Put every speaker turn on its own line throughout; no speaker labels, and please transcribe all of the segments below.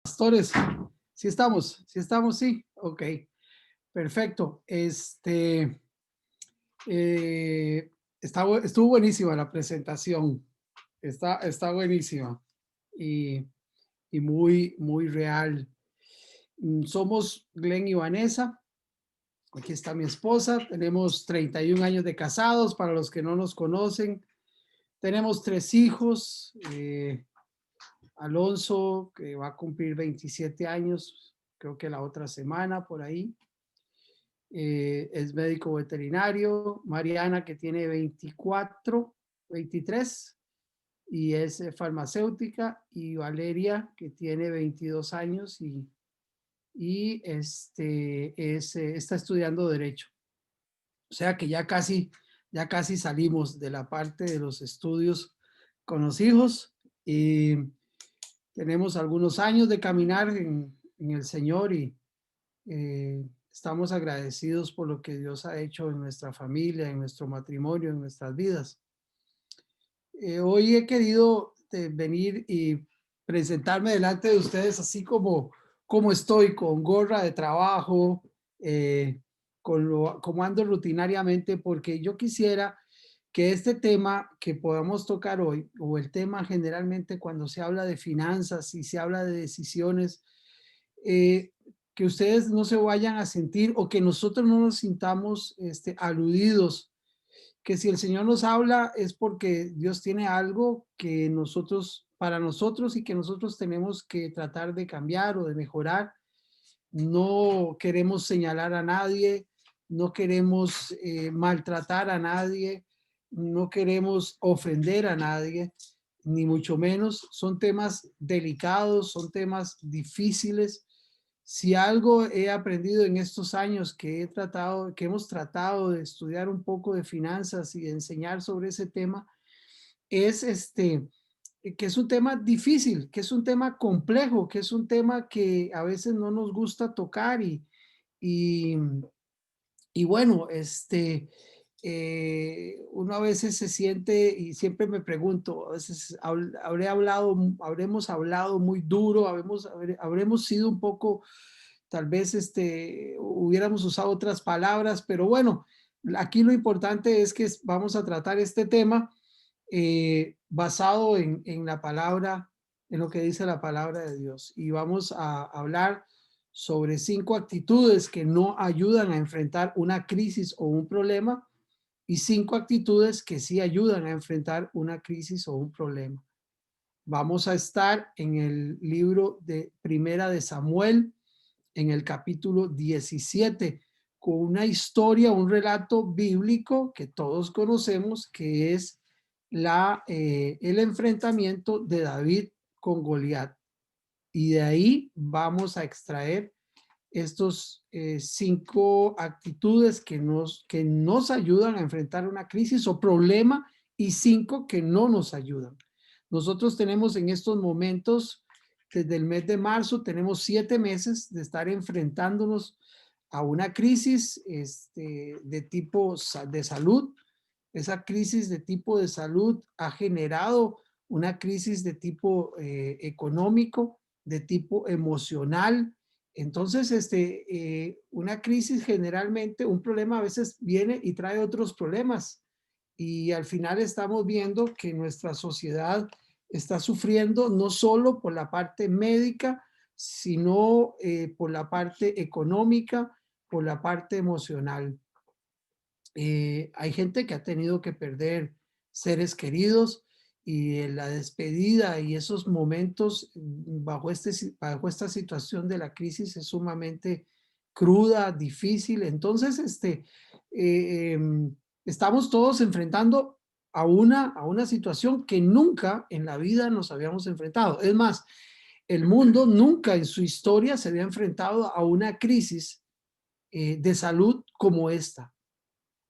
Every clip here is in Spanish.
Pastores, sí, ok, perfecto. Estuvo buenísima la presentación, está buenísima y, y muy real. Somos Glenn y Vanessa, aquí está mi esposa, tenemos 31 años de casados, para los que no nos conocen, tenemos 3 hijos, Alonso, que va a cumplir 27 años, creo que la otra semana por ahí. Es médico veterinario. Mariana, que tiene 24, 23 y es farmacéutica. Y Valeria, que tiene 22 años y está estudiando Derecho. O sea que ya casi salimos de la parte de los estudios con los hijos. Y tenemos algunos años de caminar en el Señor y estamos agradecidos por lo que Dios ha hecho en nuestra familia, en nuestro matrimonio, en nuestras vidas. Hoy he querido venir y presentarme delante de ustedes así como estoy, con gorra de trabajo, como ando rutinariamente, porque yo quisiera que este tema que podamos tocar hoy, o el tema generalmente cuando se habla de finanzas y se habla de decisiones, eh, que ustedes no se vayan a sentir o que nosotros no nos sintamos aludidos, que si el Señor nos habla es porque Dios tiene algo que nosotros, para nosotros y que nosotros tenemos que tratar de cambiar o de mejorar. No queremos señalar a nadie, no queremos maltratar a nadie, no queremos ofender a nadie, ni mucho menos. Son temas delicados, son temas difíciles. Si algo he aprendido en estos años que hemos tratado de estudiar un poco de finanzas y de enseñar sobre ese tema, es que es un tema difícil, que es un tema complejo, que es un tema que a veces no nos gusta tocar y, y bueno, uno a veces se siente y siempre me pregunto, a veces habremos hablado muy duro, habremos sido un poco, tal vez hubiéramos usado otras palabras, pero bueno, aquí lo importante es que vamos a tratar este tema basado en la palabra, en lo que dice la palabra de Dios. Y vamos a hablar sobre 5 actitudes que no ayudan a enfrentar una crisis o un problema y 5 actitudes que sí ayudan a enfrentar una crisis o un problema. Vamos a estar en el libro de Primera de Samuel, en el capítulo 17, con una historia, un relato bíblico que todos conocemos, que es el enfrentamiento de David con Goliat. Y de ahí vamos a extraer estos 5 actitudes que nos ayudan a enfrentar una crisis o problema y 5 que no nos ayudan. Nosotros tenemos en estos momentos, desde el mes de marzo, tenemos 7 meses de estar enfrentándonos a una crisis de tipo de salud. Esa crisis de tipo de salud ha generado una crisis de tipo económico, de tipo emocional. Entonces, una crisis generalmente, un problema a veces viene y trae otros problemas. Y al final estamos viendo que nuestra sociedad está sufriendo no solo por la parte médica, sino por la parte económica, por la parte emocional. Hay gente que ha tenido que perder seres queridos y la despedida y esos momentos bajo esta situación de la crisis es sumamente cruda, difícil. Entonces, estamos todos enfrentando a una situación que nunca en la vida nos habíamos enfrentado. Es más, el mundo nunca en su historia se había enfrentado a una crisis de salud como esta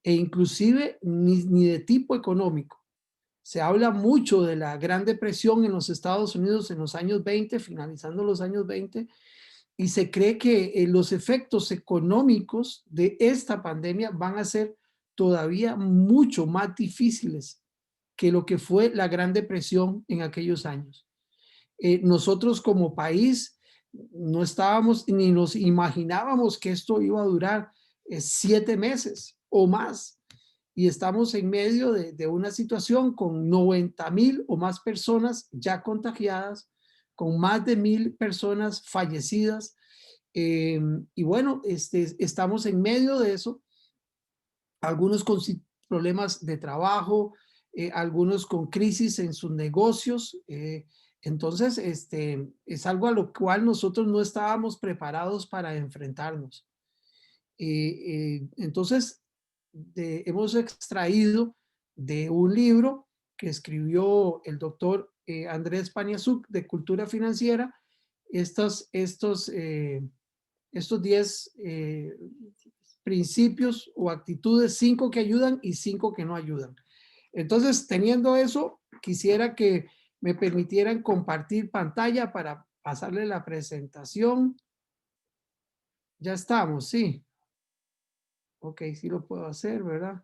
e inclusive ni de tipo económico. Se habla mucho de la Gran Depresión en los Estados Unidos en los años 20, finalizando los años 20, y se cree que los efectos económicos de esta pandemia van a ser todavía mucho más difíciles que lo que fue la Gran Depresión en aquellos años. Nosotros como país no estábamos ni nos imaginábamos que esto iba a durar 7 meses o más. Y estamos en medio de una situación con 90,000 o más personas ya contagiadas, con más de 1,000 personas fallecidas. Y bueno, estamos en medio de eso, algunos con problemas de trabajo, algunos con crisis en sus negocios. Entonces, es algo a lo cual nosotros no estábamos preparados para enfrentarnos. Entonces, hemos extraído de un libro que escribió el doctor Andrés Paniazuk de Cultura Financiera, estos 10 principios o actitudes, 5 que ayudan y 5 que no ayudan. Entonces, teniendo eso, quisiera que me permitieran compartir pantalla para pasarle la presentación. Ya estamos, sí. Ok, sí lo puedo hacer, ¿verdad?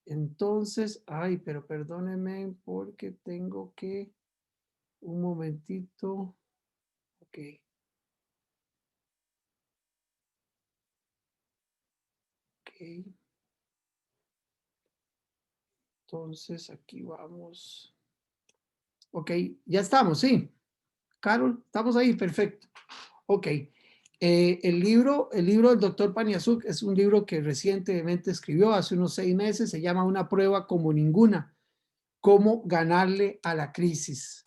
Entonces, ay, pero perdónenme porque tengo que, un momentito. Ok, ok. Entonces, aquí vamos. Ok, ya estamos, sí. Carol, estamos ahí, perfecto. Ok. El libro del doctor Paniazuk es un libro que recientemente escribió hace unos 6 meses. Se llama Una prueba como ninguna. Cómo ganarle a la crisis.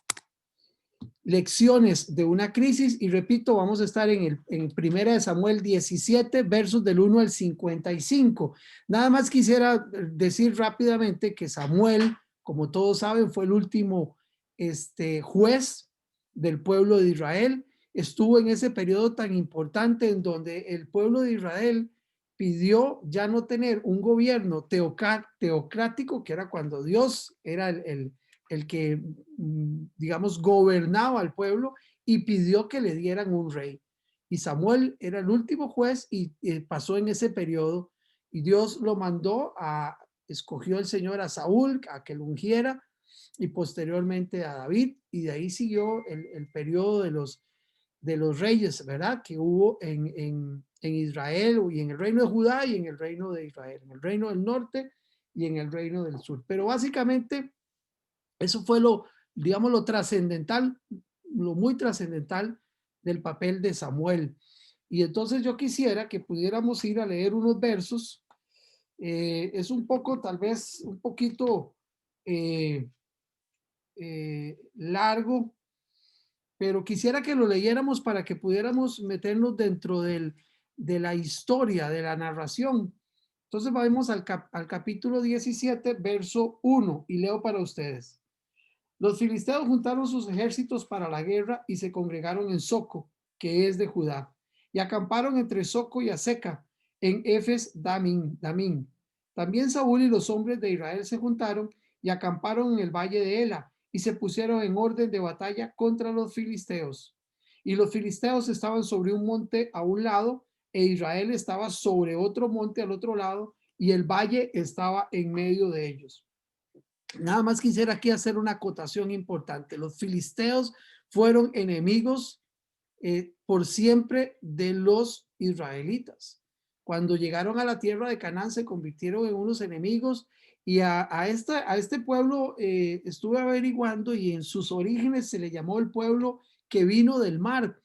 Lecciones de una crisis, y repito, vamos a estar en Primera de Samuel 17, versos del 1 al 55. Nada más quisiera decir rápidamente que Samuel, como todos saben, fue el último juez del pueblo de Israel. Estuvo en ese periodo tan importante en donde el pueblo de Israel pidió ya no tener un gobierno teocrático, que era cuando Dios era el que, digamos, gobernaba al pueblo, y pidió que le dieran un rey. Y Samuel era el último juez y pasó en ese periodo, y Dios lo mandó escogió el Señor a Saúl a que lo ungiera, y posteriormente a David, y de ahí siguió el periodo de los reyes, ¿verdad? Que hubo en Israel y en el reino de Judá y en el reino de Israel, en el reino del norte y en el reino del sur. Pero básicamente eso fue digamos, lo trascendental, lo muy trascendental del papel de Samuel. Y entonces yo quisiera que pudiéramos ir a leer unos versos. Es un poco, tal vez, un poquito largo, pero quisiera que lo leyéramos para que pudiéramos meternos dentro de la historia, de la narración. Entonces vamos al capítulo 17, verso 1, y leo para ustedes. Los filisteos juntaron sus ejércitos para la guerra y se congregaron en Soco, que es de Judá, y acamparon entre Soco y Aseca, en Efes Damín. También Saúl y los hombres de Israel se juntaron y acamparon en el valle de Ela, y se pusieron en orden de batalla contra los filisteos. Y los filisteos estaban sobre un monte a un lado, e Israel estaba sobre otro monte al otro lado, y el valle estaba en medio de ellos. Nada más quisiera aquí hacer una acotación importante. Los filisteos fueron enemigos por siempre de los israelitas. Cuando llegaron a la tierra de Canaán se convirtieron en unos enemigos, y a este pueblo estuve averiguando, y en sus orígenes se le llamó el pueblo que vino del mar.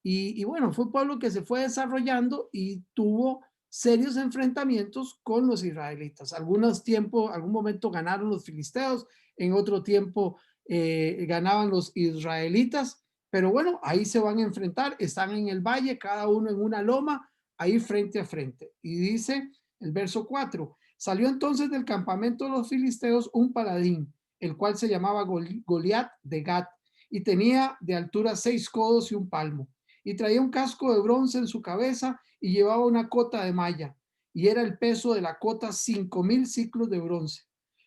Y bueno, fue un pueblo que se fue desarrollando y tuvo serios enfrentamientos con los israelitas. Algún momento ganaron los filisteos, en otro tiempo ganaban los israelitas, pero bueno, ahí se van a enfrentar, están en el valle, cada uno en una loma, ahí frente a frente. Y dice el verso 4, salió entonces del campamento de los filisteos un paladín, el cual se llamaba Goliat de Gat, y tenía de altura 6 codos y un palmo, y traía un casco de bronce en su cabeza y llevaba una cota de malla, y era el peso de la cota 5,000 ciclos de bronce.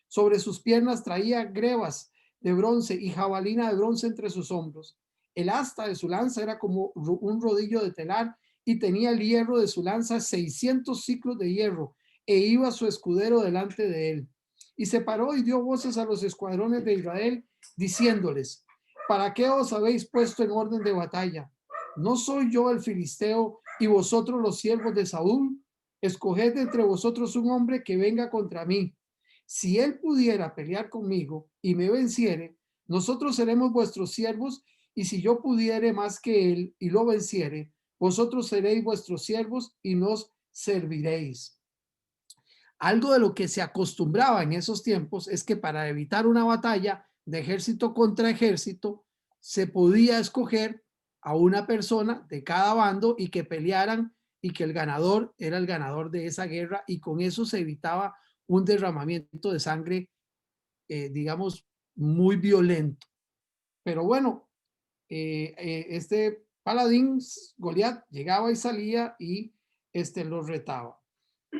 Sobre sus piernas traía grebas de bronce y jabalina de bronce entre sus hombros. El asta de su lanza era como un rodillo de telar, y tenía el hierro de su lanza 600 ciclos de hierro, e iba su escudero delante de él. Y se paró y dio voces a los escuadrones de Israel, diciéndoles: ¿para qué os habéis puesto en orden de batalla? ¿no soy yo el filisteo y vosotros los siervos de Saúl? Escoged entre vosotros un hombre que venga contra mí. Si él pudiera pelear conmigo y me venciere, nosotros seremos vuestros siervos, y si yo pudiere más que él y lo venciere, vosotros seréis vuestros siervos y nos serviréis. Algo de lo que se acostumbraba en esos tiempos es que para evitar una batalla de ejército contra ejército, se podía escoger a una persona de cada bando y que pelearan, y que el ganador era el ganador de esa guerra, y con eso se evitaba un derramamiento de sangre, digamos, muy violento. Pero bueno, este paladín, Goliat, llegaba y salía y los retaba.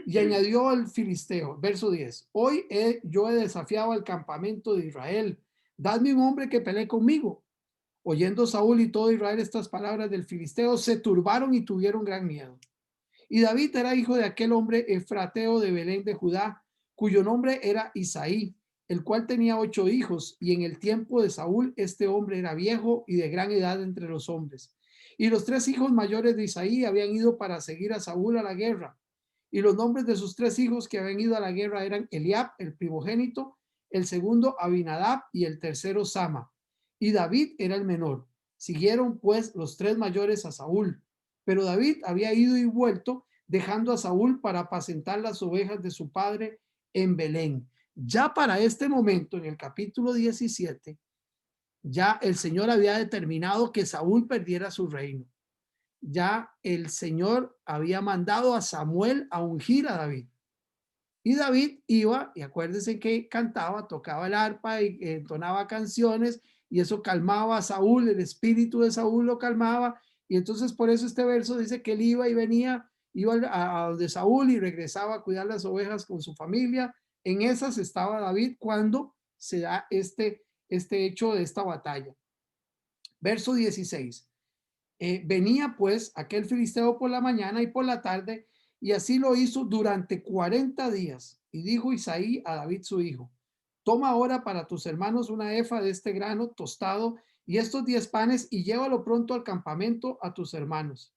Y añadió el filisteo, verso 10, hoy yo he desafiado al campamento de Israel, dadme un hombre que pelee conmigo. Oyendo Saúl y todo Israel estas palabras del filisteo, se turbaron y tuvieron gran miedo. Y David era hijo de aquel hombre efrateo de Belén de Judá, cuyo nombre era Isaí, el cual tenía 8 hijos, y en el tiempo de Saúl este hombre era viejo y de gran edad entre los hombres. Y los 3 hijos mayores de Isaí habían ido para seguir a Saúl a la guerra. Y los nombres de sus 3 hijos que habían ido a la guerra eran Eliab, el primogénito, el segundo Abinadab y el tercero Sama. Y David era el menor. Siguieron pues los 3 mayores a Saúl. Pero David había ido y vuelto, dejando a Saúl para apacentar las ovejas de su padre en Belén. Ya para este momento, en el capítulo 17, ya el Señor había determinado que Saúl perdiera su reino. Ya el Señor había mandado a Samuel a ungir a David. Y David iba, y acuérdense que cantaba, tocaba el arpa y entonaba canciones, y eso calmaba a Saúl, el espíritu de Saúl lo calmaba, y entonces por eso este verso dice que él iba y venía, iba a donde Saúl y regresaba a cuidar las ovejas con su familia. En esas estaba David cuando se da este hecho de esta batalla. Verso 16. Venía pues aquel filisteo por la mañana y por la tarde, y así lo hizo durante 40 días. Y dijo Isaí a David su hijo, toma ahora para tus hermanos una efa de este grano tostado y estos 10 panes, y llévalo pronto al campamento a tus hermanos.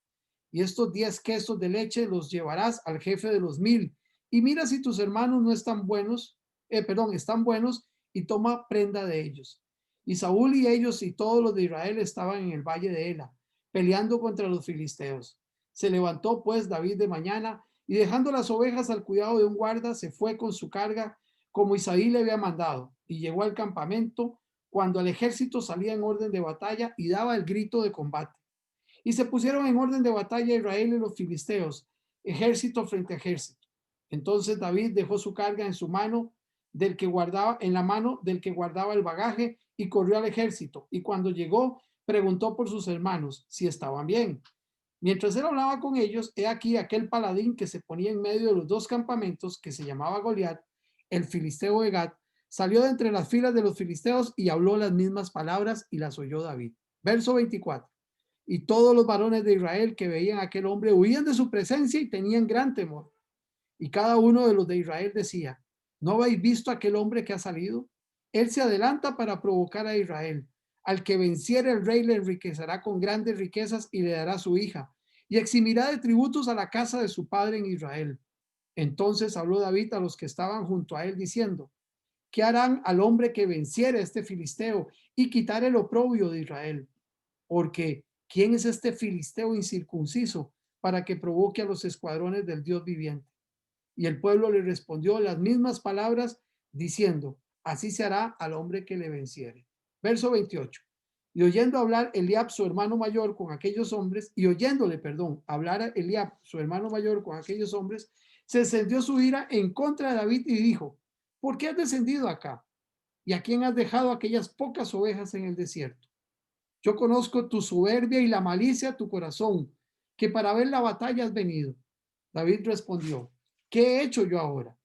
Y estos 10 quesos de leche los llevarás al jefe de los 1000. Y mira si tus hermanos no están buenos, están buenos, y toma prenda de ellos. Y Saúl y ellos y todos los de Israel estaban en el valle de Ela, peleando contra los filisteos. Se levantó pues David de mañana, y dejando las ovejas al cuidado de un guarda, se fue con su carga como Isaí le había mandado, y llegó al campamento cuando el ejército salía en orden de batalla y daba el grito de combate. Y se pusieron en orden de batalla Israel y los filisteos, ejército frente a ejército. Entonces David dejó su carga en su mano en la mano del que guardaba el bagaje, y corrió al ejército. Y cuando llegó, preguntó por sus hermanos si estaban bien. Mientras él hablaba con ellos, he aquí aquel paladín que se ponía en medio de los 2 campamentos, que se llamaba Goliat, el filisteo de Gat, salió de entre las filas de los filisteos y habló las mismas palabras, y las oyó David. Verso 24. Y todos los varones de Israel que veían a aquel hombre huían de su presencia y tenían gran temor. Y cada uno de los de Israel decía, ¿no habéis visto a aquel hombre que ha salido? Él se adelanta para provocar a Israel. Al que venciere, el rey le enriquecerá con grandes riquezas y le dará su hija, y eximirá de tributos a la casa de su padre en Israel. Entonces habló David a los que estaban junto a él diciendo, ¿qué harán al hombre que venciere a este filisteo y quitar el oprobio de Israel? Porque ¿quién es este filisteo incircunciso para que provoque a los escuadrones del Dios viviente? Y el pueblo le respondió las mismas palabras, diciendo, así se hará al hombre que le venciere. Verso 28. Y oyendo hablar Eliab, su hermano mayor, con aquellos hombres, hablar a Eliab, su hermano mayor, con aquellos hombres, se encendió su ira en contra de David y dijo, ¿por qué has descendido acá? ¿Y a quién has dejado aquellas pocas ovejas en el desierto? Yo conozco tu soberbia y la malicia de tu corazón, que para ver la batalla has venido. David respondió, ¿qué he hecho yo ahora?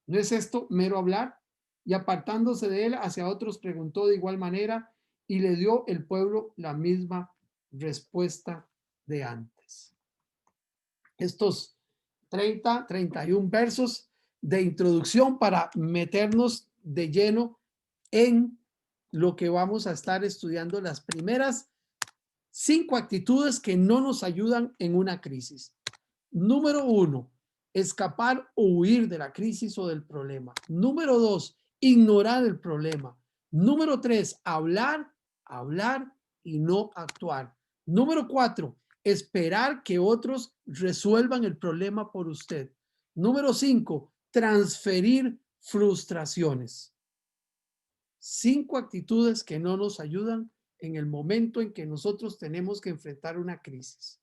¿No es esto mero hablar? Y apartándose de él hacia otros, preguntó de igual manera, y le dio el pueblo la misma respuesta de antes. Estos 31 versos de introducción para meternos de lleno en lo que vamos a estar estudiando las primeras 5 actitudes que no nos ayudan en una crisis. Número 1, escapar o huir de la crisis o del problema. Número 2, ignorar el problema. Número 3, hablar y no actuar. Número 4, esperar que otros resuelvan el problema por usted. Número 5, transferir frustraciones. 5 actitudes que no nos ayudan en el momento en que nosotros tenemos que enfrentar una crisis.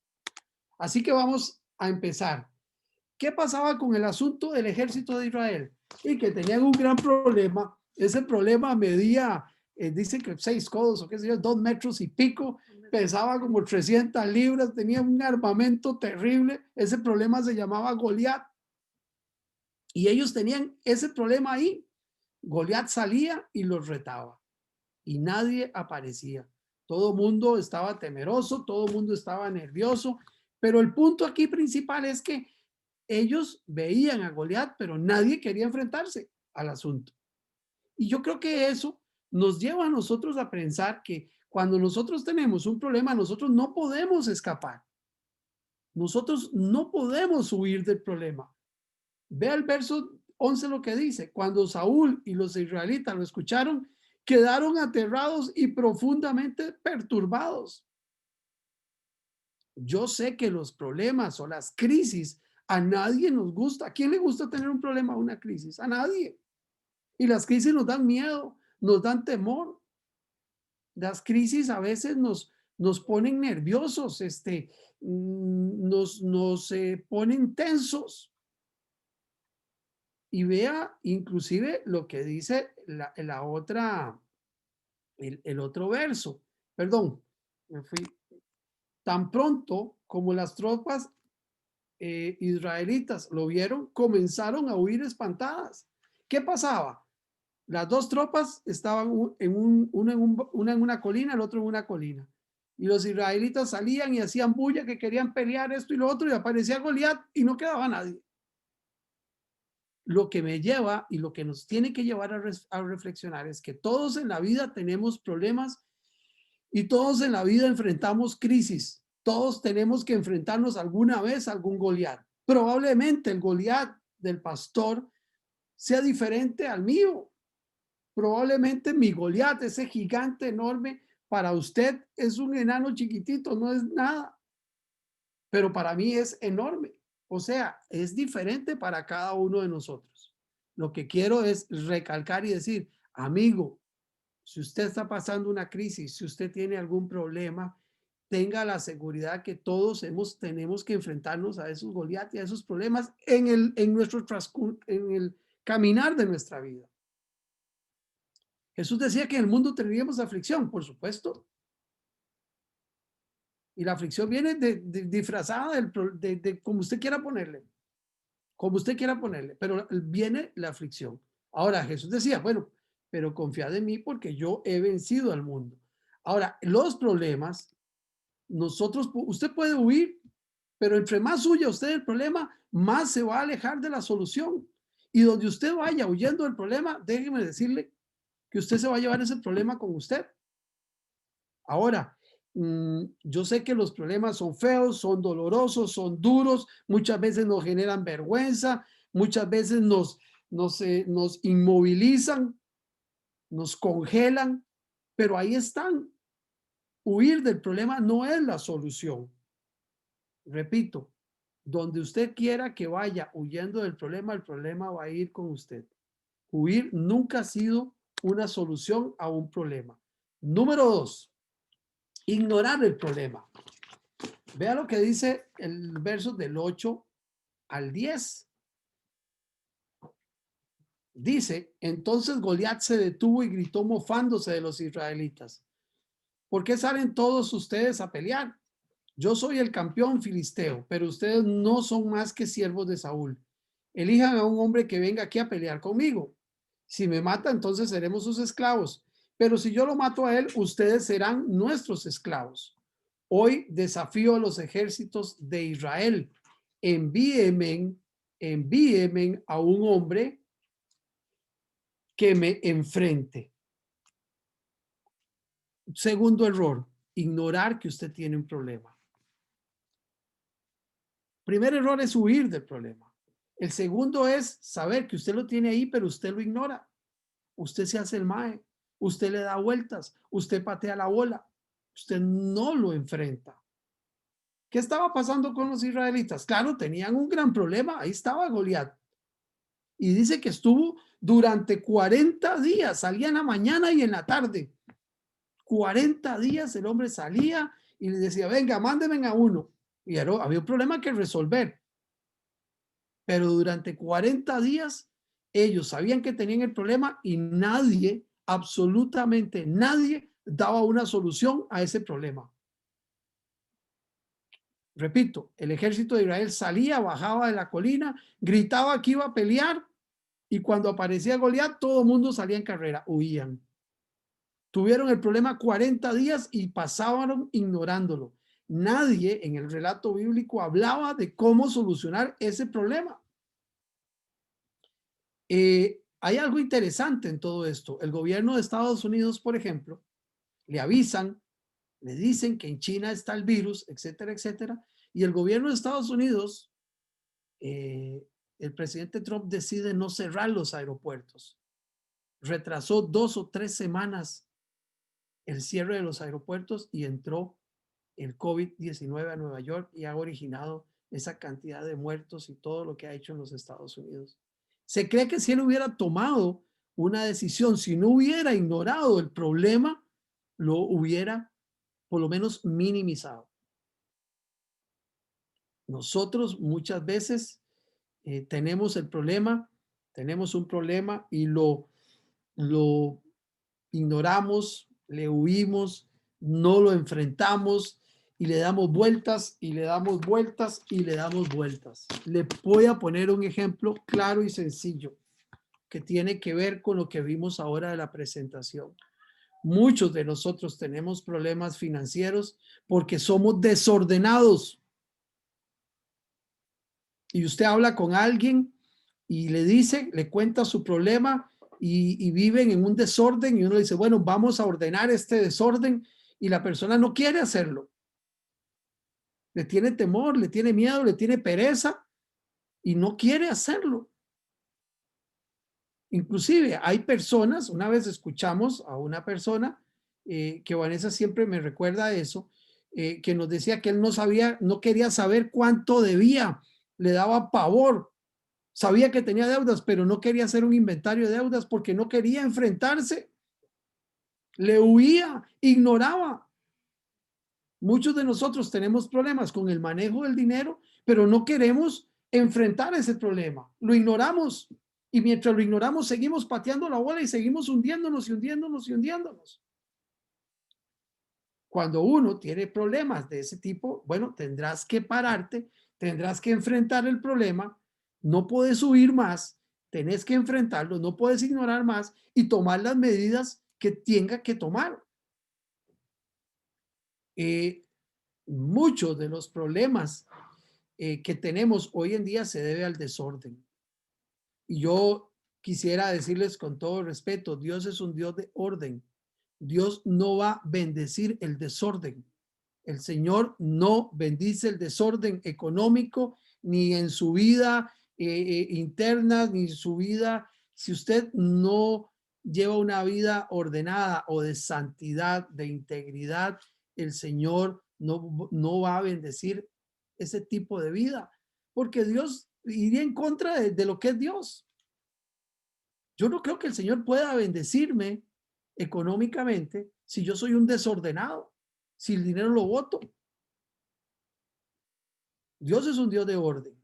Así que vamos a empezar. ¿Qué pasaba con el asunto del ejército de Israel? Y que tenían un gran problema. Ese problema medía, dicen que 6 codos o qué sé yo, 2 metros y pico, pesaba como 300 libras, tenía un armamento terrible. Ese problema se llamaba Goliat. Y ellos tenían ese problema ahí. Goliat salía y los retaba y nadie aparecía. Todo mundo estaba temeroso, todo mundo estaba nervioso, pero el punto aquí principal es que ellos veían a Goliat, pero nadie quería enfrentarse al asunto. Y yo creo que eso nos lleva a nosotros a pensar que cuando nosotros tenemos un problema, nosotros no podemos escapar. Nosotros no podemos huir del problema. Vea el verso 11 lo que dice. Cuando Saúl y los israelitas lo escucharon, quedaron aterrados y profundamente perturbados. Yo sé que los problemas o las crisis a nadie nos gusta. ¿A quién le gusta tener un problema o una crisis? A nadie. Y las crisis nos dan miedo, nos dan temor. Las crisis a veces nos ponen nerviosos, nos ponen tensos. Y vea inclusive lo que dice la otra, el otro verso. Perdón, me fui. Tan pronto como las tropas israelitas lo vieron, comenzaron a huir espantadas. ¿Qué pasaba? Las dos tropas estaban una en una colina, el otro en una colina. Y los israelitas salían y hacían bulla que querían pelear esto y lo otro y aparecía Goliat y no quedaba nadie. Lo que me lleva y lo que nos tiene que llevar a reflexionar es que todos en la vida tenemos problemas y todos en la vida enfrentamos crisis. Todos tenemos que enfrentarnos alguna vez a algún Goliat. Probablemente el Goliat del pastor sea diferente al mío. Probablemente mi Goliat, ese gigante enorme, para usted es un enano chiquitito, no es nada. Pero para mí es enorme. O sea, es diferente para cada uno de nosotros. Lo que quiero es recalcar y decir, amigo, si usted está pasando una crisis, si usted tiene algún problema, tenga la seguridad que todos tenemos que enfrentarnos a esos Goliat y a esos problemas en el caminar de nuestra vida. Jesús decía que en el mundo tendríamos aflicción, por supuesto. Y la aflicción viene disfrazada de como usted quiera ponerle, como usted quiera ponerle, pero viene la aflicción. Ahora Jesús decía, bueno, pero confiad en mí porque yo he vencido al mundo. Ahora, los problemas, usted puede huir, pero entre más huya usted del problema, más se va a alejar de la solución. Y donde usted vaya huyendo del problema, déjeme decirle que usted se va a llevar ese problema con usted. Ahora, yo sé que los problemas son feos, son dolorosos, son duros, muchas veces nos generan vergüenza, muchas veces nos inmovilizan, nos congelan, pero ahí están. Huir del problema no es la solución. Repito, donde usted quiera que vaya huyendo del problema, el problema va a ir con usted. Huir nunca ha sido una solución a un problema. Número 2, ignorar el problema. Vea lo que dice el verso del 8 al 10. Dice, entonces Goliat se detuvo y gritó mofándose de los israelitas. ¿Por qué salen todos ustedes a pelear? Yo soy el campeón filisteo, pero ustedes no son más que siervos de Saúl. Elijan a un hombre que venga aquí a pelear conmigo. Si me mata, entonces seremos sus esclavos. Pero si yo lo mato a él, ustedes serán nuestros esclavos. Hoy desafío a los ejércitos de Israel. Envíenme a un hombre que me enfrente. Segundo error, ignorar que usted tiene un problema. Primer error es huir del problema. El segundo es saber que usted lo tiene ahí, pero usted lo ignora. Usted se hace el mae, usted le da vueltas, usted patea la bola, usted no lo enfrenta. ¿Qué estaba pasando con los israelitas? Claro, tenían un gran problema. Ahí estaba Goliat. Y dice que estuvo durante 40 días, salía en la mañana y en la tarde. 40 días el hombre salía y le decía, venga, mándenme a uno. Y había un problema que resolver. Pero durante 40 días ellos sabían que tenían el problema y nadie, absolutamente nadie, daba una solución a ese problema. Repito, el ejército de Israel salía, bajaba de la colina, gritaba que iba a pelear y cuando aparecía Goliat, todo el mundo salía en carrera, huían. Tuvieron el problema 40 días y pasaban ignorándolo. Nadie en el relato bíblico hablaba de cómo solucionar ese problema. Hay algo interesante en todo esto. El gobierno de Estados Unidos, por ejemplo, le avisan, le dicen que en China está el virus, etcétera, etcétera. Y el gobierno de Estados Unidos, el presidente Trump decide no cerrar los aeropuertos. Retrasó 2 o 3 semanas el cierre de los aeropuertos y entró el COVID-19 a Nueva York y ha originado esa cantidad de muertos y todo lo que ha hecho en los Estados Unidos. Se cree que si él hubiera tomado una decisión, si no hubiera ignorado el problema, lo hubiera por lo menos minimizado. Nosotros muchas veces tenemos un problema y lo ignoramos, le huimos, no lo enfrentamos y le damos vueltas y le damos vueltas y le damos vueltas. Le voy a poner un ejemplo claro y sencillo que tiene que ver con lo que vimos ahora de la presentación. Muchos de nosotros tenemos problemas financieros porque somos desordenados. Y usted habla con alguien y le dice, le cuenta su problema y viven en un desorden y uno le dice, bueno, vamos a ordenar este desorden y la persona no quiere hacerlo. Le tiene temor, le tiene miedo, le tiene pereza y no quiere hacerlo. Inclusive hay personas, una vez escuchamos a una persona que Vanessa siempre me recuerda eso, que nos decía que él no sabía, no quería saber cuánto debía, le daba pavor. Sabía que tenía deudas, pero no quería hacer un inventario de deudas porque no quería enfrentarse. Le huía, ignoraba. Muchos de nosotros tenemos problemas con el manejo del dinero, pero no queremos enfrentar ese problema. Lo ignoramos. Y mientras lo ignoramos, seguimos pateando la bola y seguimos hundiéndonos y hundiéndonos y hundiéndonos. Cuando uno tiene problemas de ese tipo, bueno, tendrás que pararte, tendrás que enfrentar el problema, no puedes huir más, tenés que enfrentarlo, no puedes ignorar más y tomar las medidas que tenga que tomar. Muchos de los problemas que tenemos hoy en día se debe al desorden. Y yo quisiera decirles con todo respeto, Dios es un Dios de orden. Dios no va a bendecir el desorden. El Señor no bendice el desorden económico ni en su vida interna, ni en su vida. Si usted no lleva una vida ordenada o de santidad, de integridad, el Señor no va a bendecir ese tipo de vida, porque Dios iría en contra de lo que es Dios. Yo no creo que el Señor pueda bendecirme económicamente si yo soy un desordenado, si el dinero lo boto. Dios es un Dios de orden.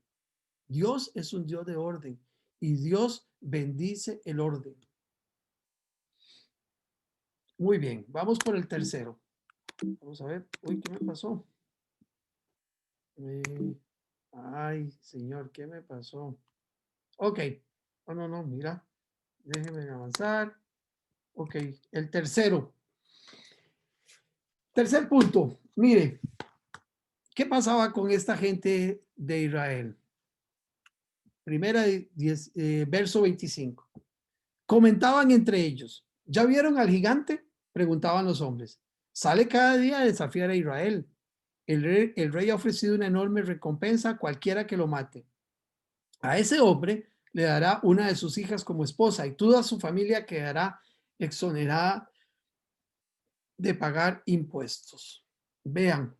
Dios es un Dios de orden y Dios bendice el orden. Muy bien, vamos por el tercero. Vamos a ver. Uy, ¿qué me pasó? Ay, Señor, ¿qué me pasó? Ok. Oh, no, mira. Déjeme avanzar. Ok, el tercero. Tercer punto. Mire, ¿qué pasaba con esta gente de Israel? Primera, verso 25. Comentaban entre ellos, ¿ya vieron al gigante? Preguntaban los hombres. Sale cada día a desafiar a Israel. El rey ha ofrecido una enorme recompensa a cualquiera que lo mate. A ese hombre le dará una de sus hijas como esposa y toda su familia quedará exonerada de pagar impuestos. Vean,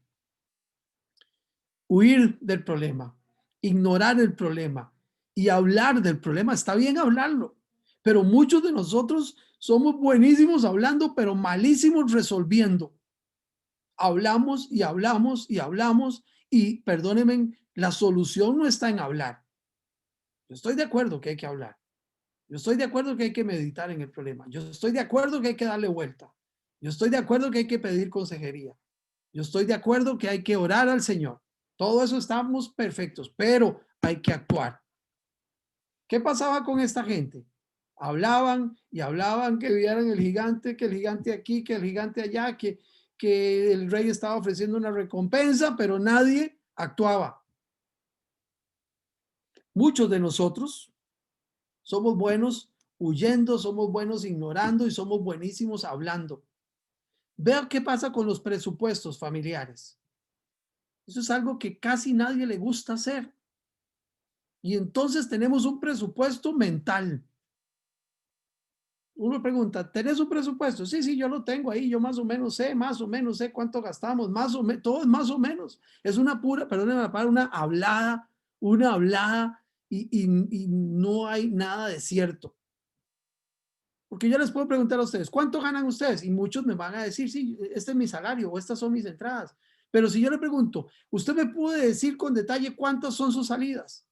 huir del problema, ignorar el problema y hablar del problema. Está bien hablarlo, pero muchos de nosotros somos buenísimos hablando, pero malísimos resolviendo. Hablamos y hablamos y hablamos y perdónenme, la solución no está en hablar. Yo estoy de acuerdo que hay que hablar. Yo estoy de acuerdo que hay que meditar en el problema. Yo estoy de acuerdo que hay que darle vuelta. Yo estoy de acuerdo que hay que pedir consejería. Yo estoy de acuerdo que hay que orar al Señor. Todo eso estamos perfectos, pero hay que actuar. ¿Qué pasaba con esta gente? Hablaban y hablaban que vieran el gigante, que el gigante aquí, que el gigante allá, que el rey estaba ofreciendo una recompensa, pero nadie actuaba. Muchos de nosotros somos buenos huyendo, somos buenos ignorando y somos buenísimos hablando. Vea qué pasa con los presupuestos familiares. Eso es algo que casi nadie le gusta hacer. Y entonces tenemos un presupuesto mental. Uno pregunta, ¿tenés un presupuesto? Sí, sí, yo lo tengo ahí, yo más o menos sé cuánto gastamos, más o menos, todo es más o menos. Es una pura, perdónenme la palabra, una hablada y no hay nada de cierto. Porque yo les puedo preguntar a ustedes, ¿cuánto ganan ustedes? Y muchos me van a decir, sí, este es mi salario o estas son mis entradas. Pero si yo le pregunto, ¿usted me puede decir con detalle cuántas son sus salidas?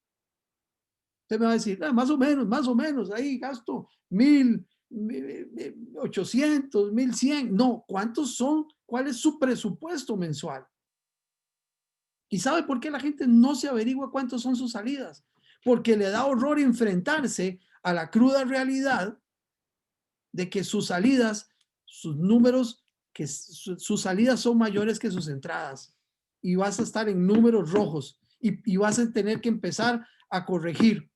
Usted me va a decir, más o menos, ahí gasto 1,800, 1,100. No, ¿cuántos son? ¿Cuál es su presupuesto mensual? ¿Y sabe por qué la gente no se averigua cuántos son sus salidas? Porque le da horror enfrentarse a la cruda realidad de que sus salidas, sus números, que sus salidas son mayores que sus entradas. Y vas a estar en números rojos y vas a tener que empezar a corregir.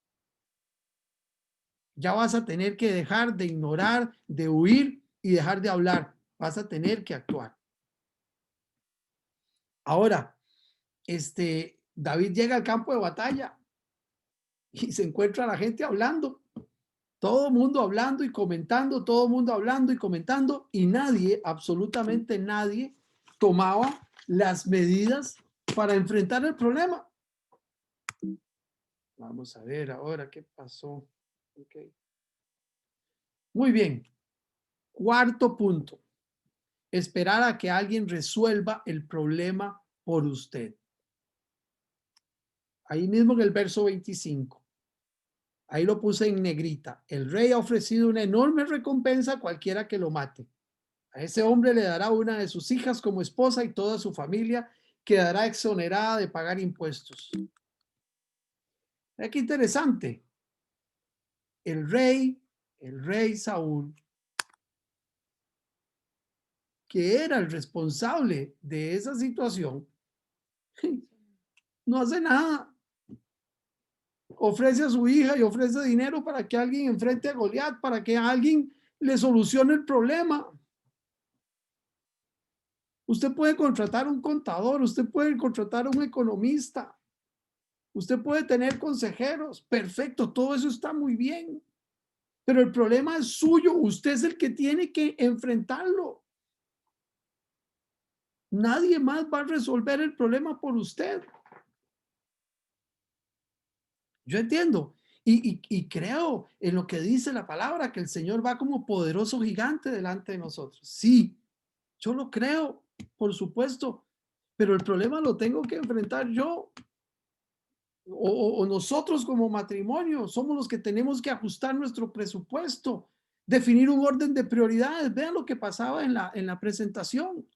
Ya vas a tener que dejar de ignorar, de huir y dejar de hablar. Vas a tener que actuar. Ahora, David llega al campo de batalla y se encuentra a la gente hablando. Todo el mundo hablando y comentando, todo el mundo hablando y comentando, y nadie, absolutamente nadie, tomaba las medidas para enfrentar el problema. Vamos a ver ahora qué pasó. Okay. Muy bien. Cuarto punto. Esperar a que alguien resuelva el problema por usted. Ahí mismo en el verso 25. Ahí lo puse en negrita. El rey ha ofrecido una enorme recompensa a cualquiera que lo mate. A ese hombre le dará una de sus hijas como esposa y toda su familia quedará exonerada de pagar impuestos. Qué interesante. El rey Saúl, que era el responsable de esa situación, no hace nada. Ofrece a su hija y ofrece dinero para que alguien enfrente a Goliat, para que alguien le solucione el problema. Usted puede contratar un contador, usted puede contratar un economista, usted puede tener consejeros, perfecto, todo eso está muy bien, pero el problema es suyo, usted es el que tiene que enfrentarlo. Nadie más va a resolver el problema por usted. Yo entiendo y creo en lo que dice la palabra, que el Señor va como poderoso gigante delante de nosotros. Sí, yo lo creo, por supuesto, pero el problema lo tengo que enfrentar yo. O nosotros como matrimonio somos los que tenemos que ajustar nuestro presupuesto, definir un orden de prioridades. Vean lo que pasaba en la presentación.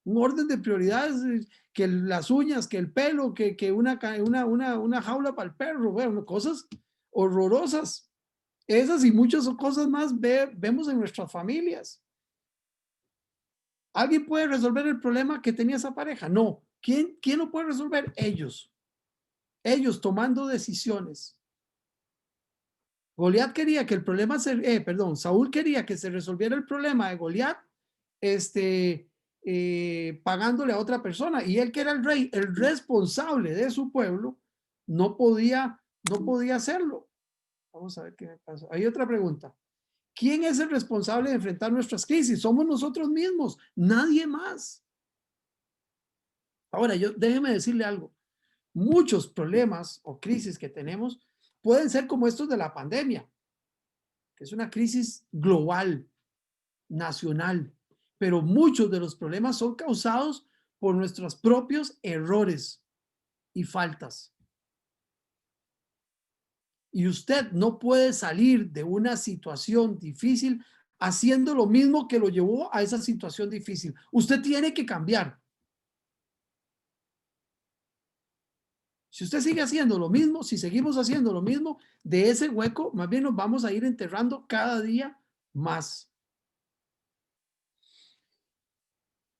Un orden de prioridades, que las uñas, que el pelo, que una jaula para el perro, bueno, cosas horrorosas. Esas y muchas cosas más vemos en nuestras familias. ¿Alguien puede resolver el problema que tenía esa pareja? No. ¿Quién lo puede resolver? Ellos. Ellos tomando decisiones. Goliat quería que el problema Saúl quería que se resolviera el problema de Goliat pagándole a otra persona. Y él, que era el rey, el responsable de su pueblo, no podía hacerlo. Vamos a ver qué me pasa. Hay otra pregunta. ¿Quién es el responsable de enfrentar nuestras crisis? Somos nosotros mismos, nadie más. Ahora, déjeme decirle algo. Muchos problemas o crisis que tenemos pueden ser como estos de la pandemia, que es una crisis global, nacional, pero muchos de los problemas son causados por nuestros propios errores y faltas. Y usted no puede salir de una situación difícil haciendo lo mismo que lo llevó a esa situación difícil. Usted tiene que cambiar. Si usted sigue haciendo lo mismo, si seguimos haciendo lo mismo, de ese hueco, más bien nos vamos a ir enterrando cada día más.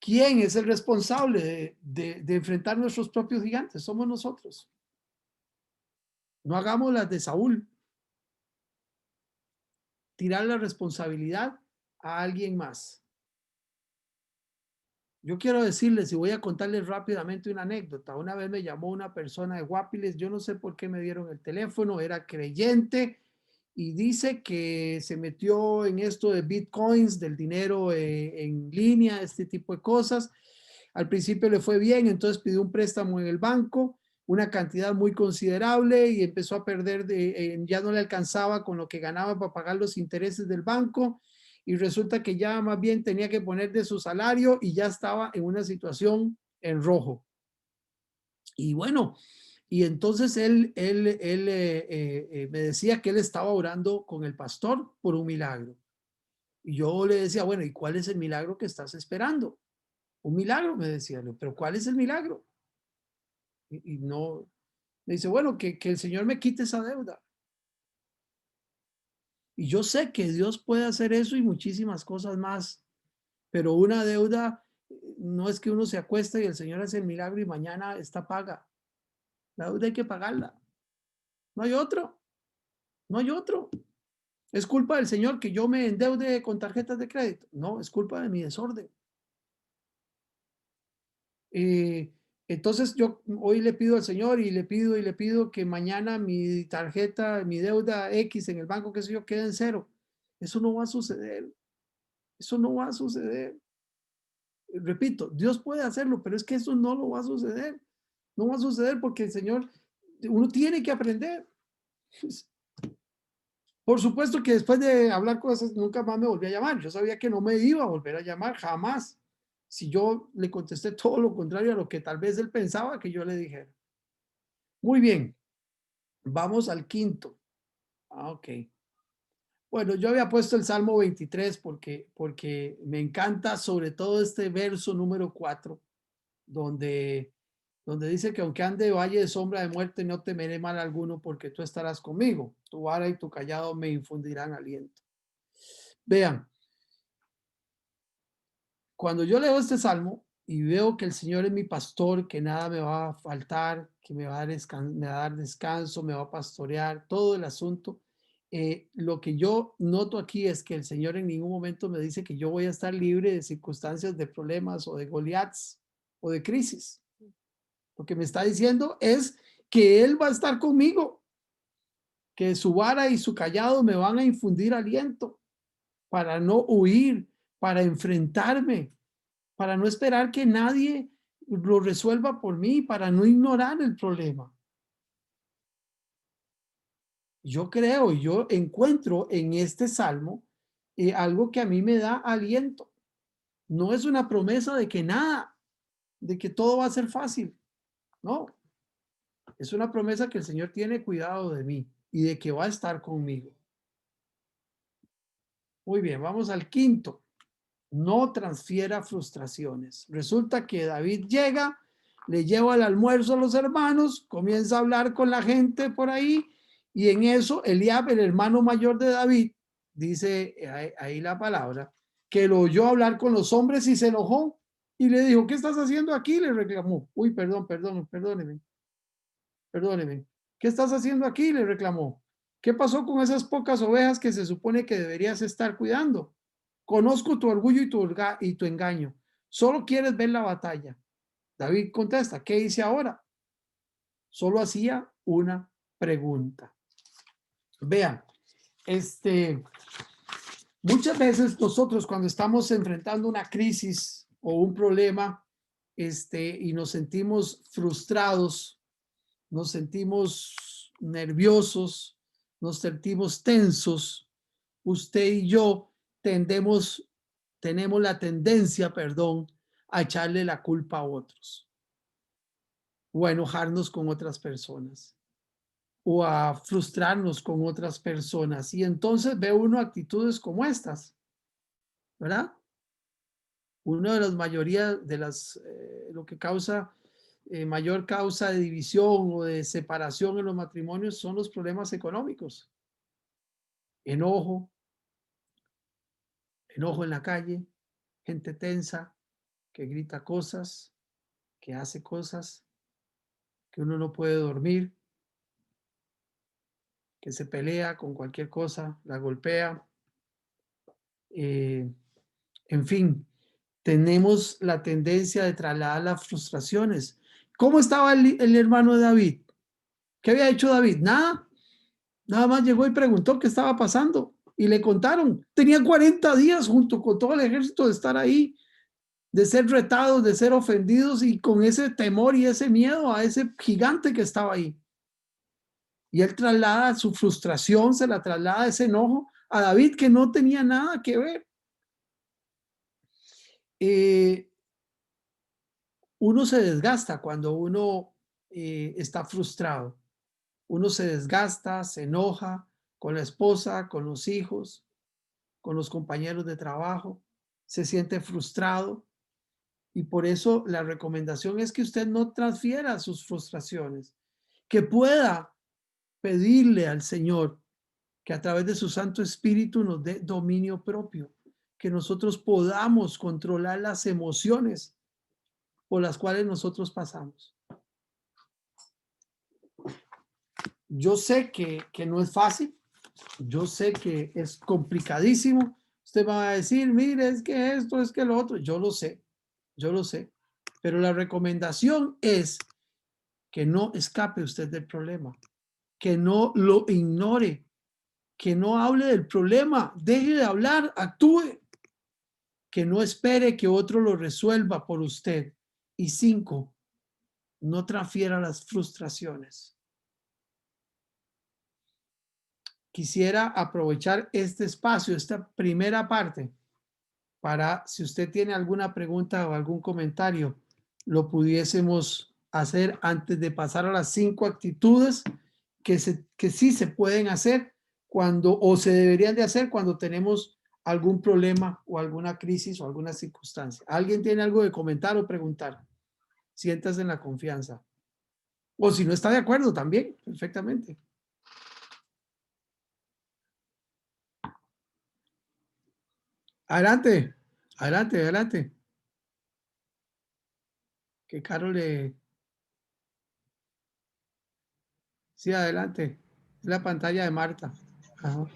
¿Quién es el responsable de enfrentar nuestros propios gigantes? Somos nosotros. No hagamos las de Saúl. Tirar la responsabilidad a alguien más. Yo quiero decirles y voy a contarles rápidamente una anécdota. Una vez me llamó una persona de Guapiles, yo no sé por qué me dieron el teléfono, era creyente y dice que se metió en esto de bitcoins, del dinero en línea, este tipo de cosas. Al principio le fue bien, entonces pidió un préstamo en el banco, una cantidad muy considerable y empezó a perder, ya no le alcanzaba con lo que ganaba para pagar los intereses del banco y resulta que ya más bien tenía que poner de su salario y ya estaba en una situación en rojo. Y bueno, y entonces él me decía que él estaba orando con el pastor por un milagro. Y yo le decía, bueno, ¿y cuál es el milagro que estás esperando? Un milagro, me decía, pero ¿cuál es el milagro? Y no, me dice, bueno, que el Señor me quite esa deuda. Y yo sé que Dios puede hacer eso y muchísimas cosas más, pero una deuda no es que uno se acueste y el Señor hace el milagro y mañana está paga. La deuda hay que pagarla. No hay otro, no hay otro. ¿Es culpa del Señor que yo me endeude con tarjetas de crédito? No, es culpa de mi desorden. Eh, entonces yo hoy le pido al Señor y le pido que mañana mi tarjeta, mi deuda X en el banco, qué sé yo, quede en cero. Eso no va a suceder. Eso no va a suceder. Repito, Dios puede hacerlo, pero es que eso no lo va a suceder. No va a suceder porque el Señor, uno tiene que aprender. Por supuesto que después de hablar cosas, nunca más me volví a llamar. Yo sabía que no me iba a volver a llamar, jamás. Si yo le contesté todo lo contrario a lo que tal vez él pensaba que yo le dijera. Muy bien, vamos al quinto. Ok. Bueno, yo había puesto el Salmo 23 porque me encanta sobre todo este verso número 4 donde, donde dice que aunque ande valle de sombra de muerte, no temeré mal alguno porque tú estarás conmigo. Tu vara y tu callado me infundirán aliento. Vean, cuando yo leo este salmo y veo que el Señor es mi pastor, que nada me va a faltar, que me va a dar descanso, me va a pastorear, todo el asunto, lo que yo noto aquí es que el Señor en ningún momento me dice que yo voy a estar libre de circunstancias, de problemas o de Goliaths o de crisis. Lo que me está diciendo es que Él va a estar conmigo, que su vara y su callado me van a infundir aliento para no huir, para enfrentarme, para no esperar que nadie lo resuelva por mí, para no ignorar el problema. Yo creo, yo encuentro en este salmo algo que a mí me da aliento. No es una promesa de que nada, de que todo va a ser fácil. No, es una promesa que el Señor tiene cuidado de mí y de que va a estar conmigo. Muy bien, vamos al quinto. No transfiera frustraciones. Resulta que David llega, le lleva el almuerzo a los hermanos, comienza a hablar con la gente por ahí y en eso Eliab, el hermano mayor de David, dice ahí la palabra, que lo oyó hablar con los hombres y se enojó y le dijo, ¿qué estás haciendo aquí? Le reclamó. Uy, perdóneme. Perdóneme. ¿Qué estás haciendo aquí? Le reclamó. ¿Qué pasó con esas pocas ovejas que se supone que deberías estar cuidando? Conozco tu orgullo y tu engaño. Solo quieres ver la batalla. David contesta, ¿qué hice ahora? Solo hacía una pregunta. Vean, muchas veces nosotros cuando estamos enfrentando una crisis o un problema, y nos sentimos frustrados, nos sentimos nerviosos, nos sentimos tensos, usted y yo tenemos la tendencia, a echarle la culpa a otros o a enojarnos con otras personas o a frustrarnos con otras personas. Y entonces ve uno actitudes como estas, ¿verdad? Una de las mayorías de lo que causa mayor causa de división o de separación en los matrimonios son los problemas económicos. Enojo en la calle, gente tensa que grita cosas, que hace cosas, que uno no puede dormir, que se pelea con cualquier cosa, la golpea. En fin, tenemos la tendencia de trasladar las frustraciones. ¿Cómo estaba el hermano de David? ¿Qué había hecho David? Nada más llegó y preguntó qué estaba pasando y le contaron. Tenía 40 días junto con todo el ejército de estar ahí, de ser retados, de ser ofendidos y con ese temor y ese miedo a ese gigante que estaba ahí. Y él traslada su frustración, se la traslada ese enojo a David que no tenía nada que ver. Uno se desgasta cuando uno está frustrado. Uno se desgasta, se enoja con la esposa, con los hijos, con los compañeros de trabajo, se siente frustrado y por eso la recomendación es que usted no transfiera sus frustraciones, que pueda pedirle al Señor que a través de su Santo Espíritu nos dé dominio propio, que nosotros podamos controlar las emociones por las cuales nosotros pasamos. Yo sé que no es fácil, yo sé que es complicadísimo. Usted va a decir, mire, es que esto, es que lo otro. Yo lo sé. Pero la recomendación es que no escape usted del problema, que no lo ignore, que no hable del problema, deje de hablar, actúe, que no espere que otro lo resuelva por usted. Y 5, no transfiera las frustraciones. Quisiera aprovechar este espacio, esta primera parte, para si usted tiene alguna pregunta o algún comentario, lo pudiésemos hacer antes de pasar a las 5 actitudes que sí se pueden hacer o se deberían de hacer cuando tenemos algún problema o alguna crisis o alguna circunstancia. ¿Alguien tiene algo de comentar o preguntar? Siéntase en la confianza. O si no está de acuerdo también, perfectamente. Adelante, adelante. Que Carol le... Sí, adelante. La pantalla de Marta. Ajá.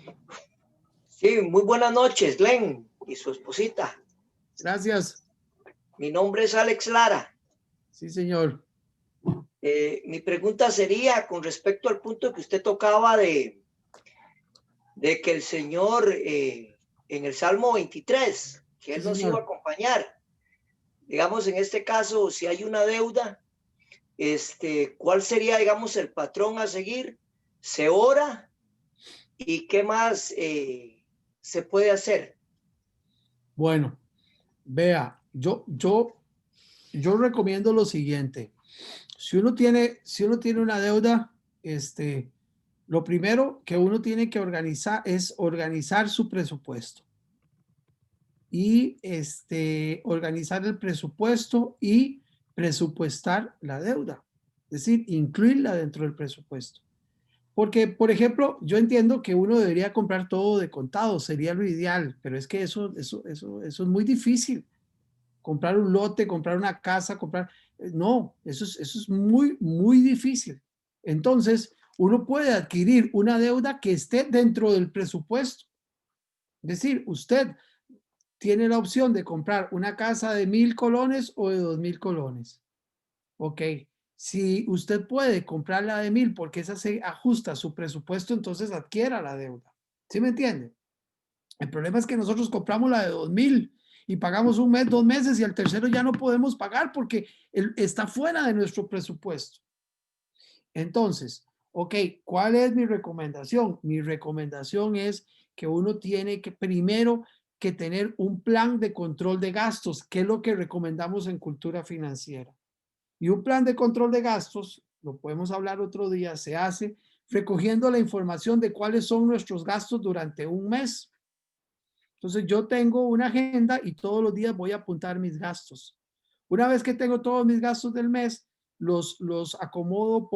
Sí, muy buenas noches, Glenn y su esposita.
Gracias.
Mi nombre es Alex Lara.
Sí, señor.
Mi pregunta sería con respecto al punto que usted tocaba de que el Señor en el Salmo 23, que
Sí,
Él nos iba a
señor.
acompañar. Digamos, en este caso, si hay una deuda, ¿cuál sería, digamos, el patrón a seguir? ¿Se ora? ¿Y qué más se puede hacer?
Bueno, vea, yo recomiendo lo siguiente. Si uno tiene una deuda, lo primero que uno tiene que organizar es organizar su presupuesto y organizar el presupuesto y presupuestar la deuda, es decir, incluirla dentro del presupuesto. Porque, por ejemplo, yo entiendo que uno debería comprar todo de contado, sería lo ideal, pero es que eso es muy difícil. Comprar un lote, comprar una casa, no, eso es muy, muy difícil. Entonces, uno puede adquirir una deuda que esté dentro del presupuesto. Es decir, usted tiene la opción de comprar una casa de 1,000 colones o de 2,000 colones. Ok, si usted puede comprar la de 1,000 porque esa se ajusta a su presupuesto, entonces adquiera la deuda. ¿Sí me entiende? El problema es que nosotros compramos la de 2,000 y pagamos un mes, 2 meses y al tercero ya no podemos pagar porque está fuera de nuestro presupuesto. Entonces, ok, ¿cuál es mi recomendación? Mi recomendación es que uno tiene que primero que tener un plan de control de gastos, que es lo que recomendamos en cultura financiera. Y un plan de control de gastos, lo podemos hablar otro día, se hace recogiendo la información de cuáles son nuestros gastos durante un mes. Entonces yo tengo una agenda y todos los días voy a apuntar mis gastos. Una vez que tengo todos mis gastos del mes, los acomodo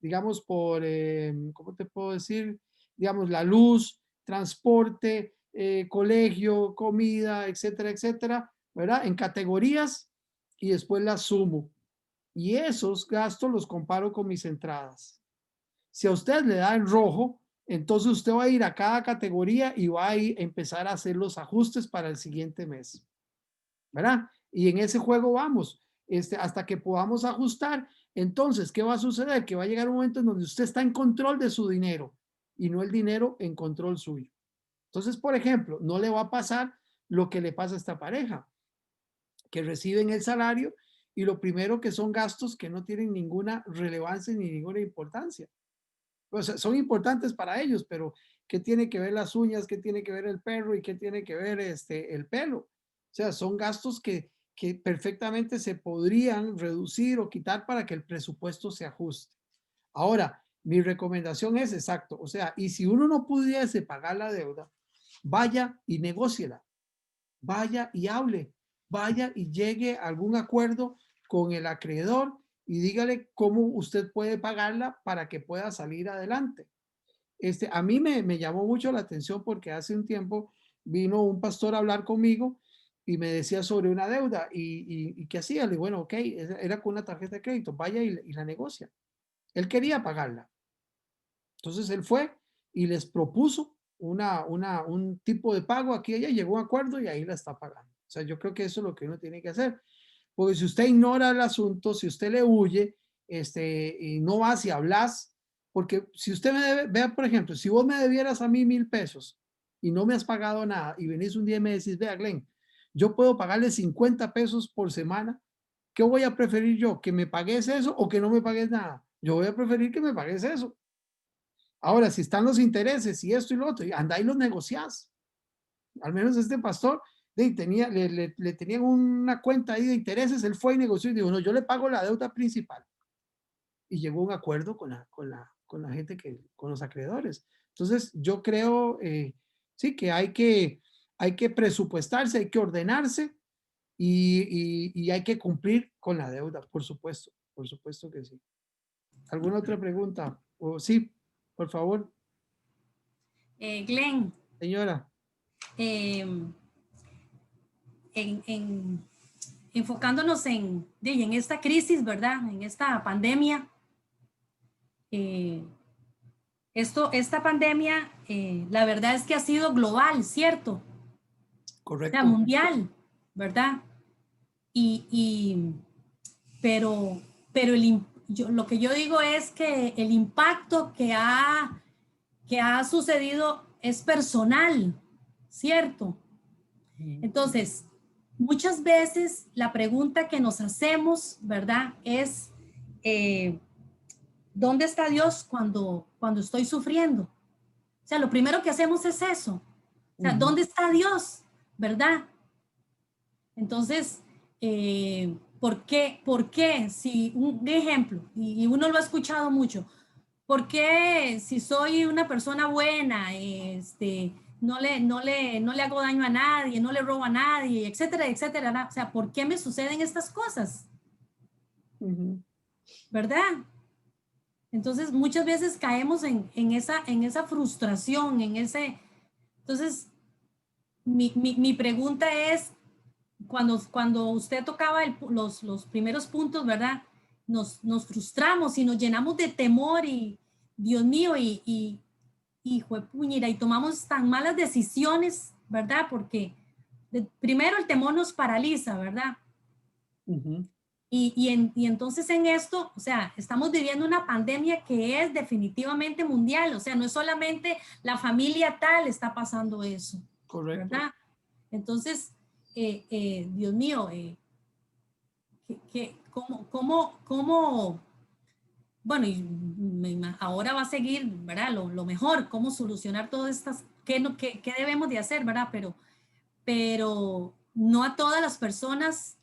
digamos, ¿cómo te puedo decir? Digamos, la luz, transporte, colegio, comida, etcétera, etcétera, ¿verdad? En categorías y después las sumo. Y esos gastos los comparo con mis entradas. Si a usted le da en rojo, entonces usted va a ir a cada categoría y va a empezar a hacer los ajustes para el siguiente mes, ¿verdad? Y en ese juego vamos, hasta que podamos ajustar. Entonces, ¿qué va a suceder? Que va a llegar un momento en donde usted está en control de su dinero y no el dinero en control suyo. Entonces, por ejemplo, no le va a pasar lo que le pasa a esta pareja, que reciben el salario y lo primero que son gastos que no tienen ninguna relevancia ni ninguna importancia. O sea, son importantes para ellos, pero ¿qué tiene que ver las uñas? ¿Qué tiene que ver el perro? ¿Y qué tiene que ver el pelo? O sea, son gastos que perfectamente se podrían reducir o quitar para que el presupuesto se ajuste. Ahora, mi recomendación es exacto. O sea, y si uno no pudiese pagar la deuda, vaya y negóciela, vaya y hable, vaya y llegue a algún acuerdo con el acreedor y dígale cómo usted puede pagarla para que pueda salir adelante. A mí me llamó mucho la atención porque hace un tiempo vino un pastor a hablar conmigo y me decía sobre una deuda y ¿qué hacía? Le digo, bueno, ok, era con una tarjeta de crédito, vaya y la negocia. Él quería pagarla. Entonces él fue y les propuso un tipo de pago. Aquí ella llegó a un acuerdo y ahí la está pagando. O sea, yo creo que eso es lo que uno tiene que hacer. Porque si usted ignora el asunto, si usted le huye, y no vas y hablas, porque si usted me debe, vea, por ejemplo, si vos me debieras a mí 1,000 pesos y no me has pagado nada y venís un día y me decís, vea, Glenn, yo puedo pagarle 50 pesos por semana, ¿qué voy a preferir yo? ¿Que me pagues eso o que no me pagues nada? Yo voy a preferir que me pagues eso. Ahora, si están los intereses y esto y lo otro, anda y los negociás. Al menos este pastor le tenían una cuenta ahí de intereses, él fue y negoció y dijo, no, yo le pago la deuda principal. Y llegó a un acuerdo con la gente, con los acreedores. Entonces, yo creo, sí, que hay que presupuestarse, hay que ordenarse y hay que cumplir con la deuda, por supuesto que sí. ¿Alguna otra pregunta? O sí, por favor,
Glenn,
señora.
em, enfocándonos en esta crisis, ¿verdad? En esta pandemia. Esta pandemia, la verdad es que ha sido global, ¿cierto? O sea,
Correcto.
mundial, ¿verdad? Y pero, lo que yo digo es que el impacto que ha sucedido es personal, ¿cierto? Entonces, muchas veces la pregunta que nos hacemos, ¿verdad? Es, ¿dónde está Dios cuando estoy sufriendo? O sea, lo primero que hacemos es eso. O sea, ¿dónde está Dios? ¿Verdad? Entonces, ¿por qué? Si un ejemplo, y uno lo ha escuchado mucho, ¿por qué si soy una persona buena, no le hago daño a nadie, no le robo a nadie, etcétera, etcétera? O sea, ¿por qué me suceden estas cosas? ¿Verdad? Entonces, muchas veces caemos en esa frustración, Entonces, mi pregunta es, cuando usted tocaba los primeros puntos, ¿verdad? Nos frustramos y nos llenamos de temor y, Dios mío, y juepuñira, y tomamos tan malas decisiones ¿verdad? Porque primero el temor nos paraliza, ¿verdad?
Ujú.
Y entonces en esto, o sea, estamos viviendo una pandemia que es definitivamente mundial, o sea, no es solamente la familia tal está pasando eso,
Correcto.
¿verdad? Entonces, Dios mío, cómo, bueno, y ahora va a seguir, ¿verdad? Lo mejor, cómo solucionar todas estas, qué debemos de hacer, ¿verdad? Pero no a todas las personas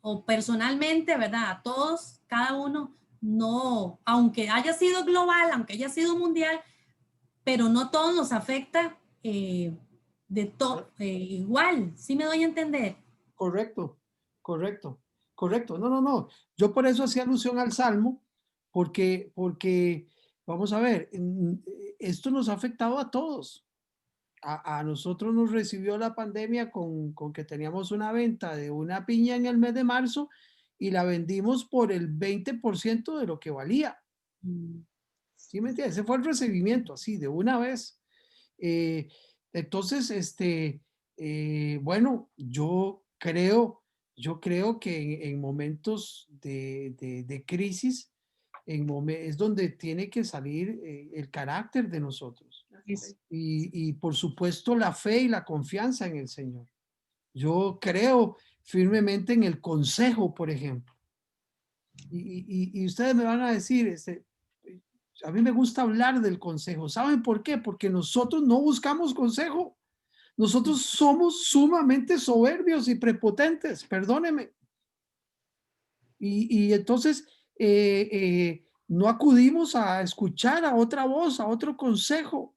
o personalmente, ¿verdad? A todos, cada uno, no, aunque haya sido global, aunque haya sido mundial, pero no todos nos afecta igual, ¿sí me doy a entender?
Correcto, correcto, correcto. No, no, no. Yo por eso hacía alusión al Salmo, porque vamos a ver, esto nos ha afectado a todos. A nosotros nos recibió la pandemia con que teníamos una venta de una piña en el mes de marzo y la vendimos por el 20% de lo que valía.
Mm.
¿Sí me entiendes? Ese fue el recibimiento, así, de una vez. Eh, entonces, bueno, yo creo que en momentos de crisis, es donde tiene que salir el carácter de nosotros. Y por supuesto la fe y la confianza en el Señor. Yo creo firmemente en el consejo, por ejemplo. Y ustedes me van a decir, a mí me gusta hablar del consejo. ¿Saben por qué? Porque nosotros no buscamos consejo. Nosotros somos sumamente soberbios y prepotentes, perdóneme. Y entonces no acudimos a escuchar a otra voz, a otro consejo.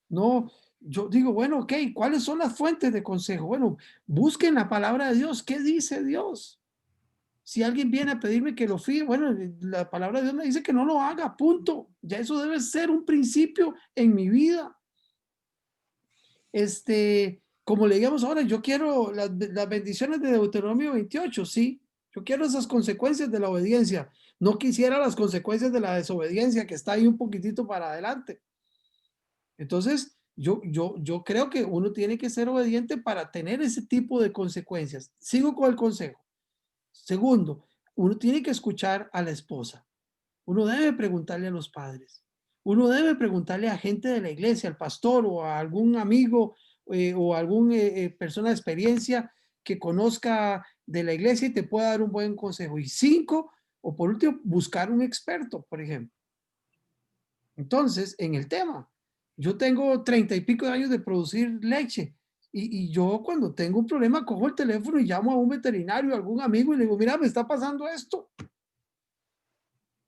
No, yo digo, bueno, ok, ¿cuáles son las fuentes de consejo? Bueno, busquen la palabra de Dios. ¿Qué dice Dios? Si alguien viene a pedirme que lo fíe, bueno, la palabra de Dios me dice que no lo haga, punto. Ya eso debe ser un principio en mi vida. Como leíamos ahora, yo quiero las bendiciones de Deuteronomio 28, sí. Yo quiero esas consecuencias de la obediencia. No quisiera las consecuencias de la desobediencia que está ahí un poquitito para adelante. Entonces, yo creo que uno tiene que ser obediente para tener ese tipo de consecuencias. Sigo con el consejo. Segundo, uno tiene que escuchar a la esposa. Uno debe preguntarle a los padres. Uno debe preguntarle a gente de la iglesia, al pastor o a algún amigo o alguna persona de experiencia que conozca de la iglesia y te pueda dar un buen consejo. Y cinco, o por último, buscar un experto, por ejemplo. Entonces, en el tema, yo tengo 30 y pico de años de producir leche y yo cuando tengo un problema cojo el teléfono y llamo a un veterinario, a algún amigo y le digo, mira, me está pasando esto.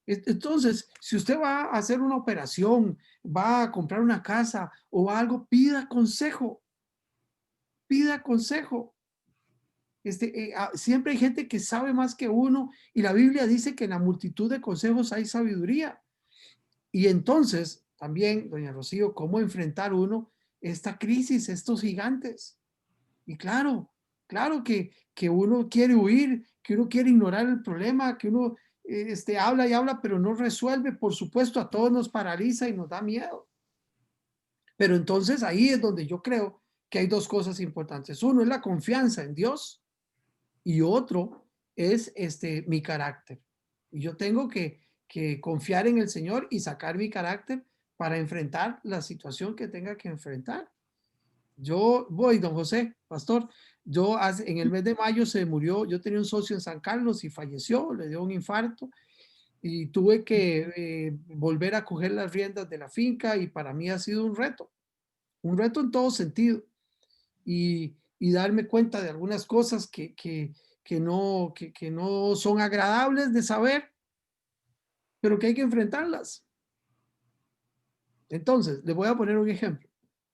Entonces, si usted va a hacer una operación, va a comprar una casa o algo, pida consejo, pida consejo. Siempre hay gente que sabe más que uno y la Biblia dice que en la multitud de consejos hay sabiduría. Y entonces, también, doña Rocío, ¿cómo enfrentar uno esta crisis, estos gigantes? Y claro, claro que uno quiere huir, que uno quiere ignorar el problema, que uno habla y habla, pero no resuelve. Por supuesto, a todos nos paraliza y nos da miedo. Pero entonces ahí es donde yo creo que hay dos cosas importantes. Uno es la confianza en Dios y otro es mi carácter. Y yo tengo que confiar en el Señor y sacar mi carácter para enfrentar la situación que tenga que enfrentar. Yo voy, don José, pastor, en el mes de mayo se murió, yo tenía un socio en San Carlos y falleció, le dio un infarto y tuve que volver a coger las riendas de la finca y para mí ha sido un reto en todo sentido y darme cuenta de algunas cosas que no son agradables de saber, pero que hay que enfrentarlas. Entonces, le voy a poner un ejemplo.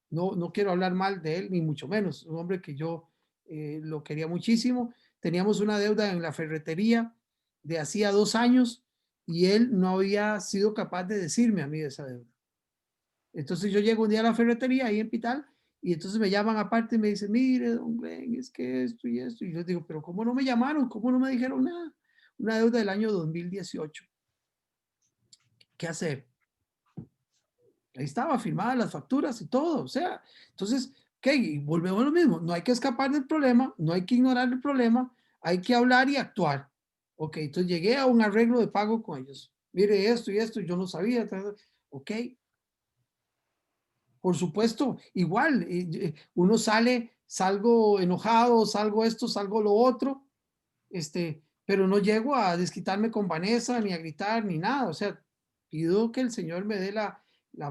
No quiero hablar mal de él, ni mucho menos. Un hombre que yo lo quería muchísimo. Teníamos una deuda en la ferretería de hacía 2 años y él no había sido capaz de decirme a mí de esa deuda. Entonces yo llego un día a la ferretería ahí en Pital y entonces me llaman aparte y me dicen, mire, don Glenn, es que esto y esto. Y yo digo, pero ¿cómo no me llamaron? ¿Cómo no me dijeron nada? Una deuda del año 2018. ¿Qué hacer? Ahí estaba firmadas las facturas y todo. O sea, entonces Ok, y volvemos a lo mismo. No hay que escapar del problema, no hay que ignorar el problema, hay que hablar y actuar. Ok, entonces llegué a un arreglo de pago con ellos. Mire esto y esto, yo no sabía. Ok, por supuesto, igual, uno salgo enojado, salgo esto, salgo lo otro, pero no llego a desquitarme con Vanessa, ni a gritar, ni nada. O sea, pido que el Señor me dé la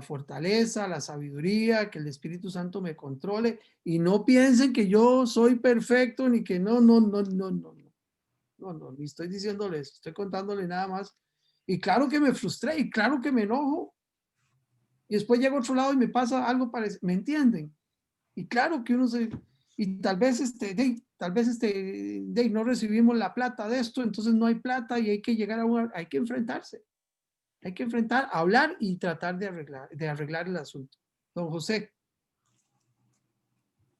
fortaleza, la sabiduría, que el Espíritu Santo me controle y no piensen que yo soy perfecto, ni que no, ni estoy diciéndoles, estoy contándole nada más. Y claro que me frustré y claro que me enojo. Y después llego a otro lado y me pasa algo parecido, ¿me entienden? Y claro que y tal vez no recibimos la plata de esto, entonces no hay plata y hay que llegar hay que enfrentarse, hay que enfrentar, hablar y tratar de arreglar el asunto. Don José.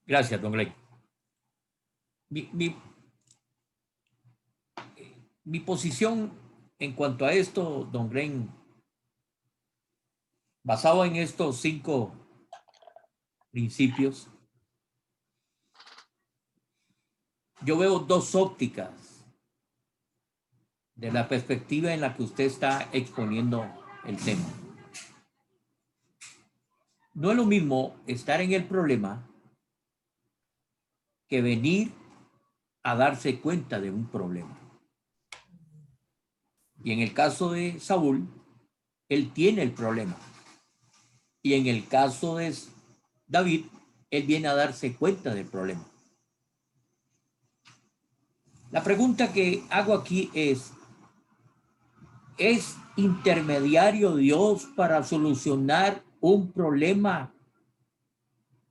Gracias, don Grey. Mi posición en cuanto a esto, don Grey, basado en estos 5 principios, yo veo 2 ópticas de la perspectiva en la que usted está exponiendo el tema. No es lo mismo estar en el problema que venir a darse cuenta de un problema. Y en el caso de Saúl, él tiene el problema. Y en el caso de David, él viene a darse cuenta del problema. La pregunta que hago aquí ¿es intermediario Dios para solucionar un problema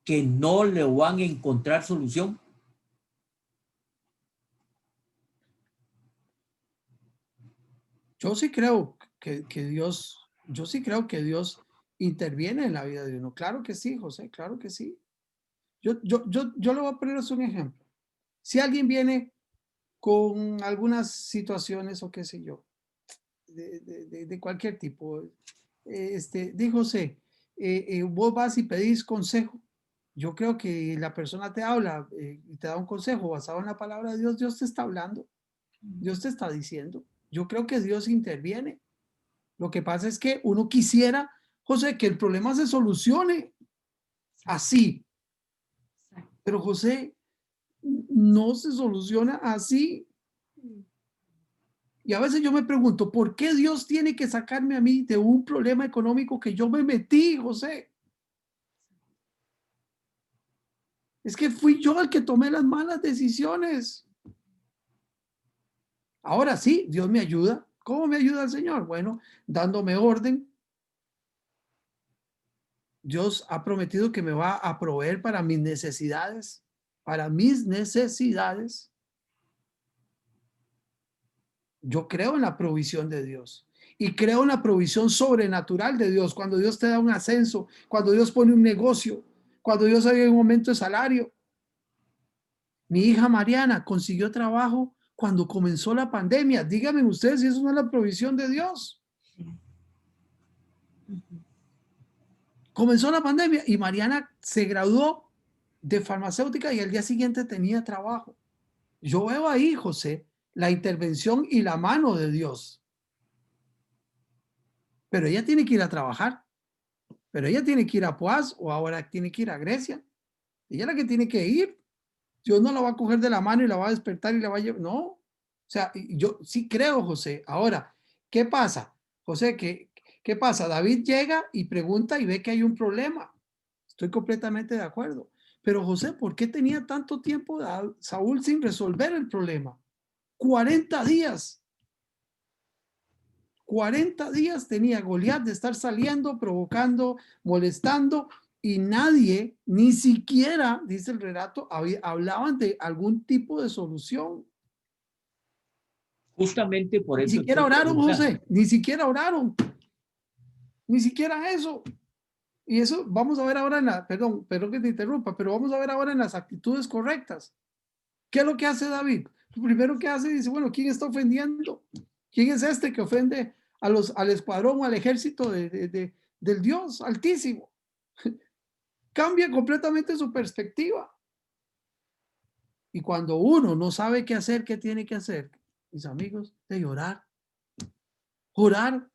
que no le van a encontrar solución?
Yo sí creo yo sí creo que Dios interviene en la vida de uno. Claro que sí, José, claro que sí. Yo le voy a poner un ejemplo. Si alguien viene con algunas situaciones o qué sé yo, de cualquier tipo, José, vos vas y pedís consejo. Yo creo que la persona te habla y te da un consejo basado en la palabra de Dios. Dios te está hablando, Dios te está diciendo. Yo creo que Dios interviene. Lo que pasa es que uno quisiera, José, que el problema se solucione así. Pero José, no se soluciona así. Y a veces yo me pregunto, ¿por qué Dios tiene que sacarme a mí de un problema económico que yo me metí, José? Es que fui yo el que tomé las malas decisiones. Ahora sí, Dios me ayuda. ¿Cómo me ayuda el Señor? Bueno, dándome orden. Dios ha prometido que me va a proveer para mis necesidades. Para mis necesidades. Yo creo en la provisión de Dios. Y creo en la provisión sobrenatural de Dios. Cuando Dios te da un ascenso, cuando Dios pone un negocio, cuando Dios hay un aumento de salario. Mi hija Mariana consiguió trabajo cuando comenzó la pandemia. Díganme ustedes si eso no es la provisión de Dios. Comenzó la pandemia y Mariana se graduó de farmacéutica y al día siguiente tenía trabajo. Yo veo ahí, José, la intervención y la mano de Dios. Pero ella tiene que ir a trabajar. Pero ella tiene que ir a Poás o ahora tiene que ir a Grecia. Ella es la que tiene que ir. Dios no la va a coger de la mano y la va a despertar y la va a llevar. No. O sea, yo sí creo, José. Ahora, ¿qué pasa? José, ¿qué pasa? David llega y pregunta y ve que hay un problema. Estoy completamente de acuerdo. Pero José, ¿por qué tenía tanto tiempo Saúl sin resolver el problema? 40 días. 40 días tenía Goliat de estar saliendo, provocando, molestando, y nadie, ni siquiera, dice el relato, hablaban de algún tipo de solución.
Justamente por
Ni
eso
siquiera
estoy
oraron,
preguntando.
José, ni siquiera oraron. Ni siquiera eso. Y eso vamos a ver ahora perdón que te interrumpa, pero vamos a ver ahora en las actitudes correctas. ¿Qué es lo que hace David? Lo primero que hace, dice, bueno, ¿quién está ofendiendo? ¿Quién es este que ofende al escuadrón o al ejército del Dios Altísimo? cambia completamente su perspectiva. Y cuando uno no sabe qué hacer, qué tiene que hacer, mis amigos, de orar. Orar,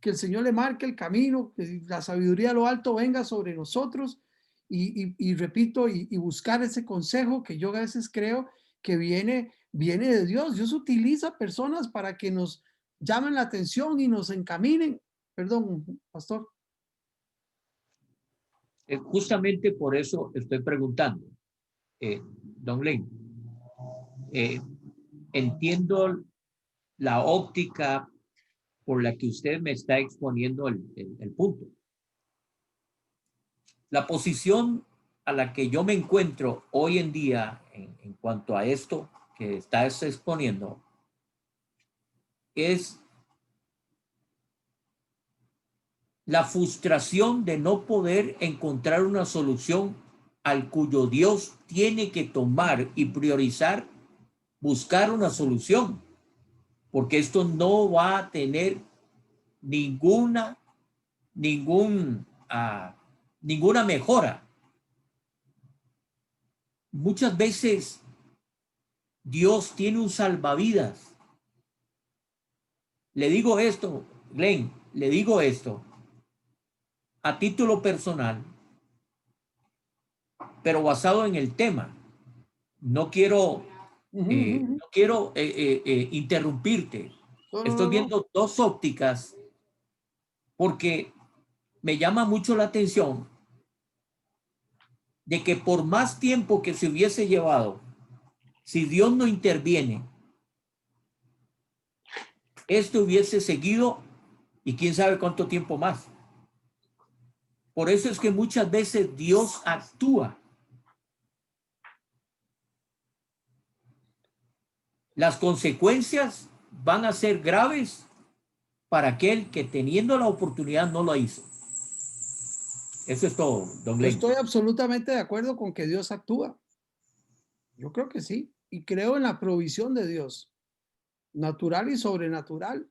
que el Señor le marque el camino, que la sabiduría de lo alto venga sobre nosotros y repito, y buscar ese consejo que yo a veces creo que viene de Dios. Dios utiliza personas para que nos llamen la atención y nos encaminen. Perdón, pastor.
Justamente por eso estoy preguntando, don Len, entiendo la óptica por la que usted me está exponiendo el punto. La posición a la que yo me encuentro hoy en día en cuanto a esto que estás exponiendo es la frustración de no poder encontrar una solución al cuyo Dios tiene que tomar y priorizar, buscar una solución, porque esto no va a tener ninguna mejora. Muchas veces Dios tiene un salvavidas. Le digo esto, Glenn, le digo esto a título personal, pero basado en el tema. No quiero, interrumpirte. Estoy
No.
viendo dos ópticas porque me llama mucho la atención de que por más tiempo que se hubiese llevado, si Dios no interviene, esto hubiese seguido y quién sabe cuánto tiempo más. Por eso es que muchas veces Dios actúa. Las consecuencias van a ser graves para aquel que teniendo la oportunidad no lo hizo. Eso es todo, don
Yo
Glenn.
estoy absolutamente de acuerdo con que Dios actúa. Yo creo que sí. Y creo en la provisión de Dios, natural y sobrenatural.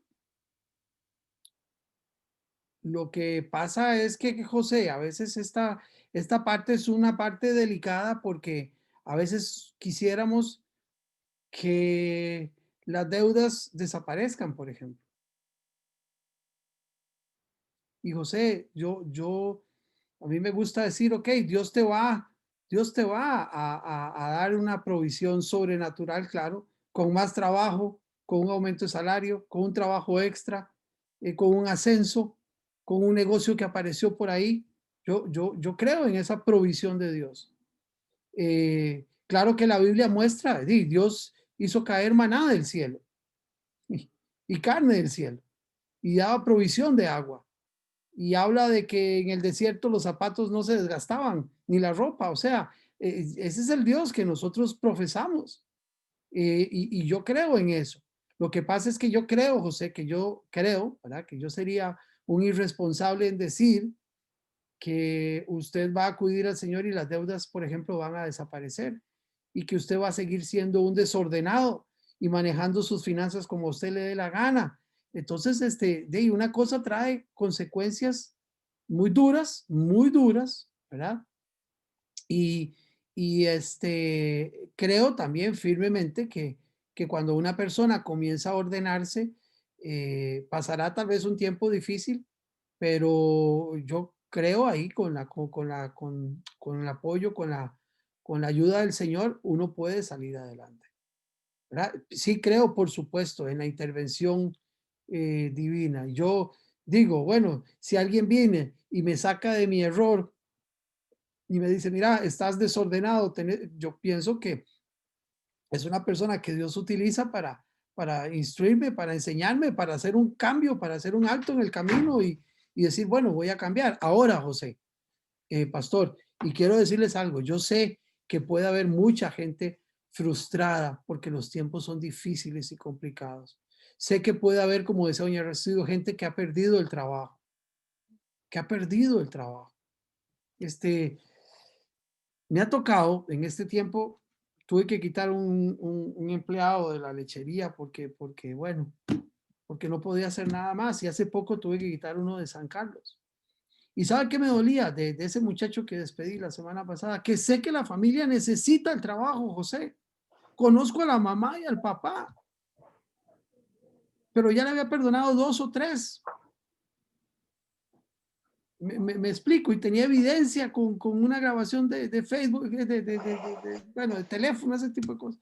Lo que pasa es que José, a veces esta parte es una parte delicada porque a veces quisiéramos que las deudas desaparezcan, por ejemplo. Y José, a mí me gusta decir, ok, Dios te va a dar una provisión sobrenatural, claro, con más trabajo, con un aumento de salario, con un trabajo extra, con un ascenso, con un negocio que apareció por ahí. Yo creo en esa provisión de Dios. Claro que la Biblia muestra, Dios hizo caer maná del cielo y carne del cielo y daba provisión de agua y habla de que en el desierto los zapatos no se desgastaban, ni la ropa, o sea, ese es el Dios que nosotros profesamos y yo creo en eso. Lo que pasa es que yo creo, José, que yo creo, ¿verdad? Que yo sería un irresponsable en decir que usted va a acudir al Señor y las deudas, por ejemplo, van a desaparecer y que usted va a seguir siendo un desordenado y manejando sus finanzas como a usted le dé la gana. Entonces, de una cosa trae consecuencias muy duras, ¿verdad? Y, creo también firmemente que cuando una persona comienza a ordenarse, pasará tal vez un tiempo difícil, pero yo creo ahí con el apoyo, con la ayuda del Señor, uno puede salir adelante, ¿verdad? Sí creo, por supuesto, en la intervención divina. Yo digo, bueno, si alguien viene y me saca de mi error y me dice, mira, estás desordenado, yo pienso que es una persona que Dios utiliza para instruirme, para enseñarme, para hacer un cambio, para hacer un alto en el camino y decir, bueno, voy a cambiar. Ahora, José, pastor, y quiero decirles algo, yo sé que puede haber mucha gente frustrada porque los tiempos son difíciles y complicados. Sé que puede haber, como decía doña Residuo, gente que ha perdido el trabajo, que ha perdido el trabajo. Me ha tocado en este tiempo, tuve que quitar un empleado de la lechería bueno, porque no podía hacer nada más. Y hace poco tuve que quitar uno de San Carlos. ¿Y sabe qué me dolía de ese muchacho que despedí la semana pasada? Que sé que la familia necesita el trabajo, José. Conozco a la mamá y al papá, pero ya le había perdonado 2 o 3. Me explico, y tenía evidencia con una grabación de Facebook, bueno, de teléfono, ese tipo de cosas.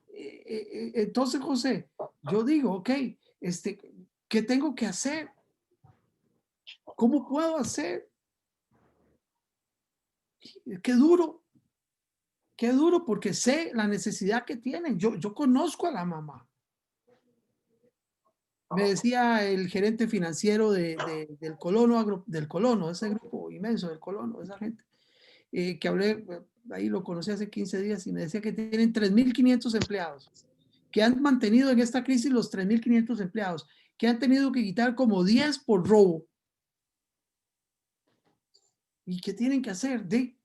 Entonces, José, yo digo, ok, ¿qué tengo que hacer? ¿Cómo puedo hacer? Qué duro, porque sé la necesidad que tienen. Yo conozco a la mamá. Me decía el gerente financiero del Colono, ese grupo inmenso del Colono, esa gente, que hablé, ahí lo conocí hace 15 días y me decía que tienen 3.500 empleados, que han mantenido en esta crisis los 3.500 empleados, que han tenido que quitar como 10 por robo. ¿Y qué tienen que hacer? De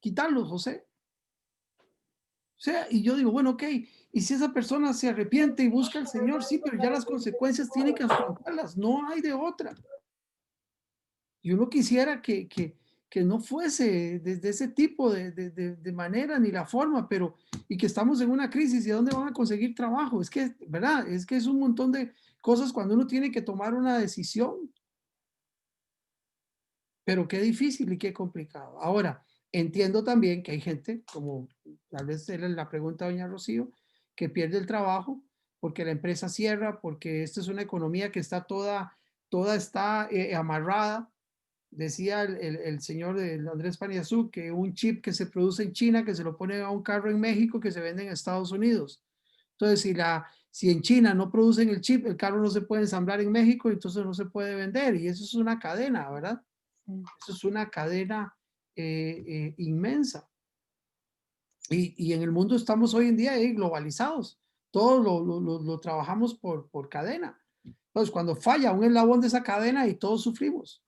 quitarlos, José. O sea, y yo digo, bueno, ok, y si esa persona se arrepiente y busca al Señor, sí, pero ya las consecuencias tienen que afrontarlas, no hay de otra. Y uno quisiera que no fuese desde ese tipo de manera ni la forma, pero y que estamos en una crisis y dónde van a conseguir trabajo. Es que, ¿verdad? Es que es un montón de cosas cuando uno tiene que tomar una decisión. Pero qué difícil y qué complicado. Ahora, entiendo también que hay gente, como tal vez era la pregunta de doña Rocío, que pierde el trabajo porque la empresa cierra, porque esta es una economía que está toda está amarrada. Decía el señor de Andrés Paniazú que un chip que se produce en China, que se lo pone a un carro en México, que se vende en Estados Unidos. Entonces, si en China no producen el chip, el carro no se puede ensamblar en México, entonces no se puede vender. Y eso es una cadena, ¿verdad? Eso es una cadena inmensa. Y en el mundo estamos hoy en día globalizados. Todo lo trabajamos por cadena. Entonces, cuando falla un eslabón de esa cadena y todos sufrimos.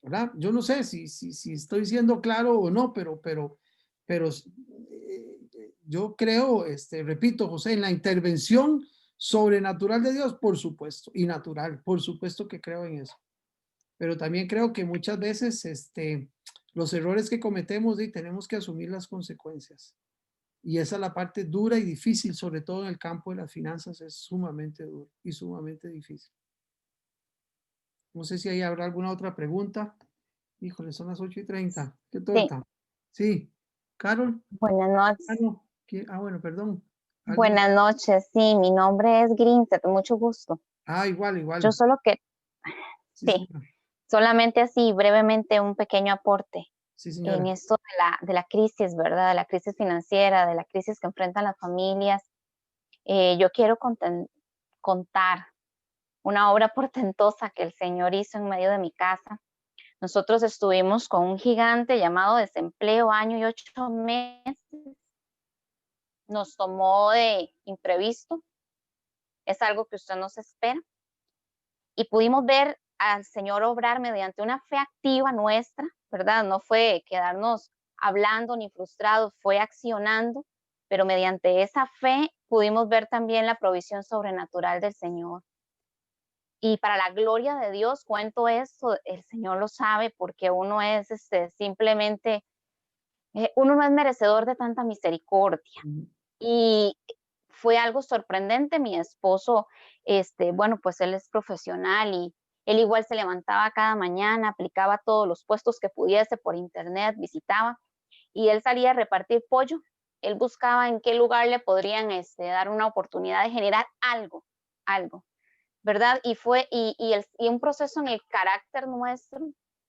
¿Verdad? Yo no sé si estoy siendo claro o no, pero yo creo, repito, José, en la intervención sobrenatural de Dios, por supuesto, y natural, por supuesto que creo en eso. Pero también creo que muchas veces los errores que cometemos y tenemos que asumir las consecuencias. Y esa es la parte dura y difícil, sobre todo en el campo de las finanzas, es sumamente duro y sumamente difícil. No sé si ahí habrá alguna otra pregunta. Híjole, son las 8:30. Qué
Sí,
torta. Sí. Carol.
buenas
Ah,
noches.
no. Bueno, perdón. ¿Alguien?
Buenas noches, sí, mi nombre es Grinset, mucho gusto.
Ah, igual,
Yo
igual.
solo que,
Sí,
sí,
señora.
solamente así brevemente un pequeño aporte
Sí,
en
señora.
esto de la crisis, ¿verdad? De la crisis financiera, de la crisis que enfrentan las familias. Yo quiero contar una obra portentosa que el Señor hizo en medio de mi casa. Nosotros estuvimos con un gigante llamado desempleo, año y 8 meses. Nos tomó de imprevisto. Es algo que usted no se espera. Y pudimos ver al Señor obrar mediante una fe activa nuestra, ¿verdad? No fue quedarnos hablando ni frustrados, fue accionando, pero mediante esa fe pudimos ver también la provisión sobrenatural del Señor. Y para la gloria de Dios, cuento esto, el Señor lo sabe, porque uno es simplemente, uno no es merecedor de tanta misericordia.
Ujú.
Y fue algo sorprendente. Mi esposo, bueno, pues él es profesional y él igual se levantaba cada mañana, aplicaba todos los puestos que pudiese por internet, visitaba y él salía a repartir pollo. Él buscaba en qué lugar le podrían dar una oportunidad de generar algo, ¿verdad? Y un proceso en el carácter nuestro,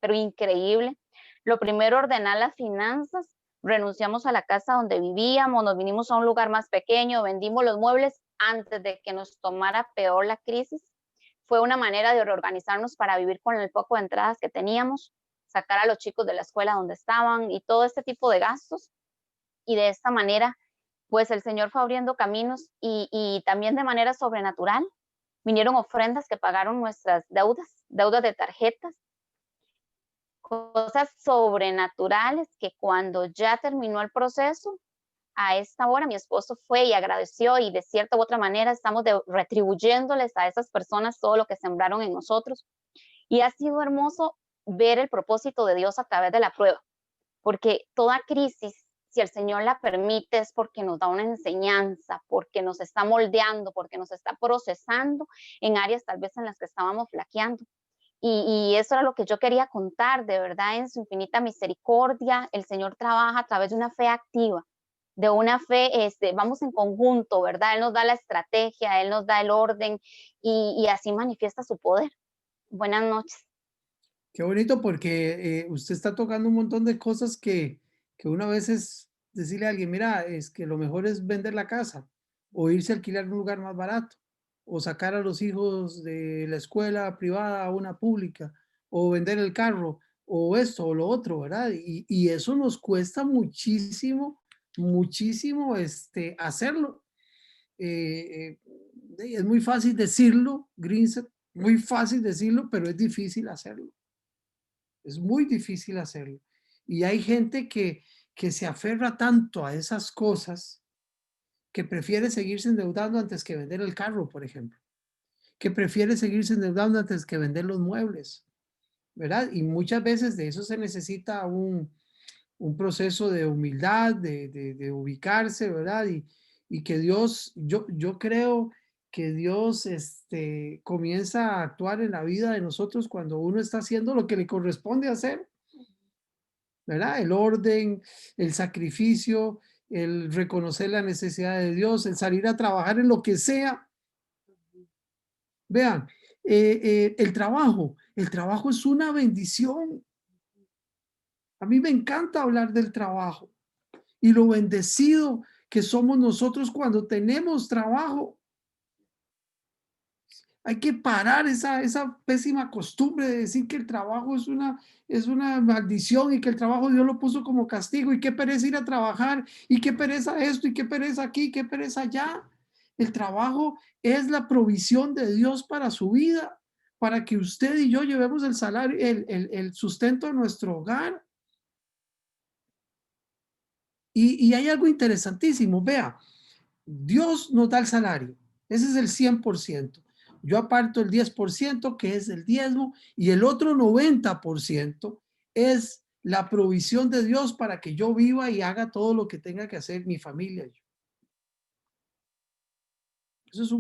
pero increíble. Lo primero, ordenar las finanzas. Renunciamos a la casa donde vivíamos, nos vinimos a un lugar más pequeño, vendimos los muebles antes de que nos tomara peor la crisis. Fue una manera de reorganizarnos para vivir con el poco de entradas que teníamos, sacar a los chicos de la escuela donde estaban y todo este tipo de gastos. Y de esta manera, pues el Señor fue abriendo caminos y también de manera sobrenatural. Vinieron ofrendas que pagaron nuestras deudas de tarjetas, cosas sobrenaturales que cuando ya terminó el proceso, a esta hora mi esposo fue y agradeció y de cierta u otra manera estamos retribuyéndoles a esas personas todo lo que sembraron en nosotros. Y ha sido hermoso ver el propósito de Dios a través de la prueba, porque toda crisis, si el Señor la permite, es porque nos da una enseñanza, porque nos está moldeando, porque nos está procesando en áreas tal vez en las que estábamos flaqueando. Y eso era lo que yo quería contar, de verdad, en su infinita misericordia, el Señor trabaja a través de una fe activa, de una fe, vamos en conjunto, ¿verdad? Él nos da la estrategia, Él nos da el orden y así manifiesta su poder. Buenas noches.
Qué bonito porque usted está tocando un montón de cosas que uno a veces decirle a alguien, mira, es que lo mejor es vender la casa o irse a alquilar un lugar más barato o sacar a los hijos de la escuela privada a una pública o vender el carro o esto o lo otro, ¿verdad? Y eso nos cuesta muchísimo, muchísimo hacerlo. Es muy fácil decirlo, Greenset, muy fácil decirlo, pero es difícil hacerlo. Es muy difícil hacerlo. Y hay gente que se aferra tanto a esas cosas que prefiere seguirse endeudando antes que vender el carro, por ejemplo. Que prefiere seguirse endeudando antes que vender los muebles, ¿verdad? Y muchas veces de eso se necesita un proceso de humildad, de ubicarse, ¿verdad? Y que Dios, yo creo que Dios comienza a actuar en la vida de nosotros cuando uno está haciendo lo que le corresponde hacer, ¿verdad? El orden, el sacrificio, el reconocer la necesidad de Dios, el salir a trabajar en lo que sea. Vean, el trabajo es una bendición. A mí me encanta hablar del trabajo y lo bendecido que somos nosotros cuando tenemos trabajo. Hay que parar esa pésima costumbre de decir que el trabajo es una maldición y que el trabajo Dios lo puso como castigo y qué pereza ir a trabajar y qué pereza esto y qué pereza aquí, qué pereza allá. El trabajo es la provisión de Dios para su vida, para que usted y yo llevemos el salario, el sustento de nuestro hogar. Y hay algo interesantísimo, vea, Dios nos da el salario, ese es el 100%. Yo aparto el 10% que es el diezmo y el otro 90% es la provisión de Dios para que yo viva y haga todo lo que tenga que hacer mi familia. Eso es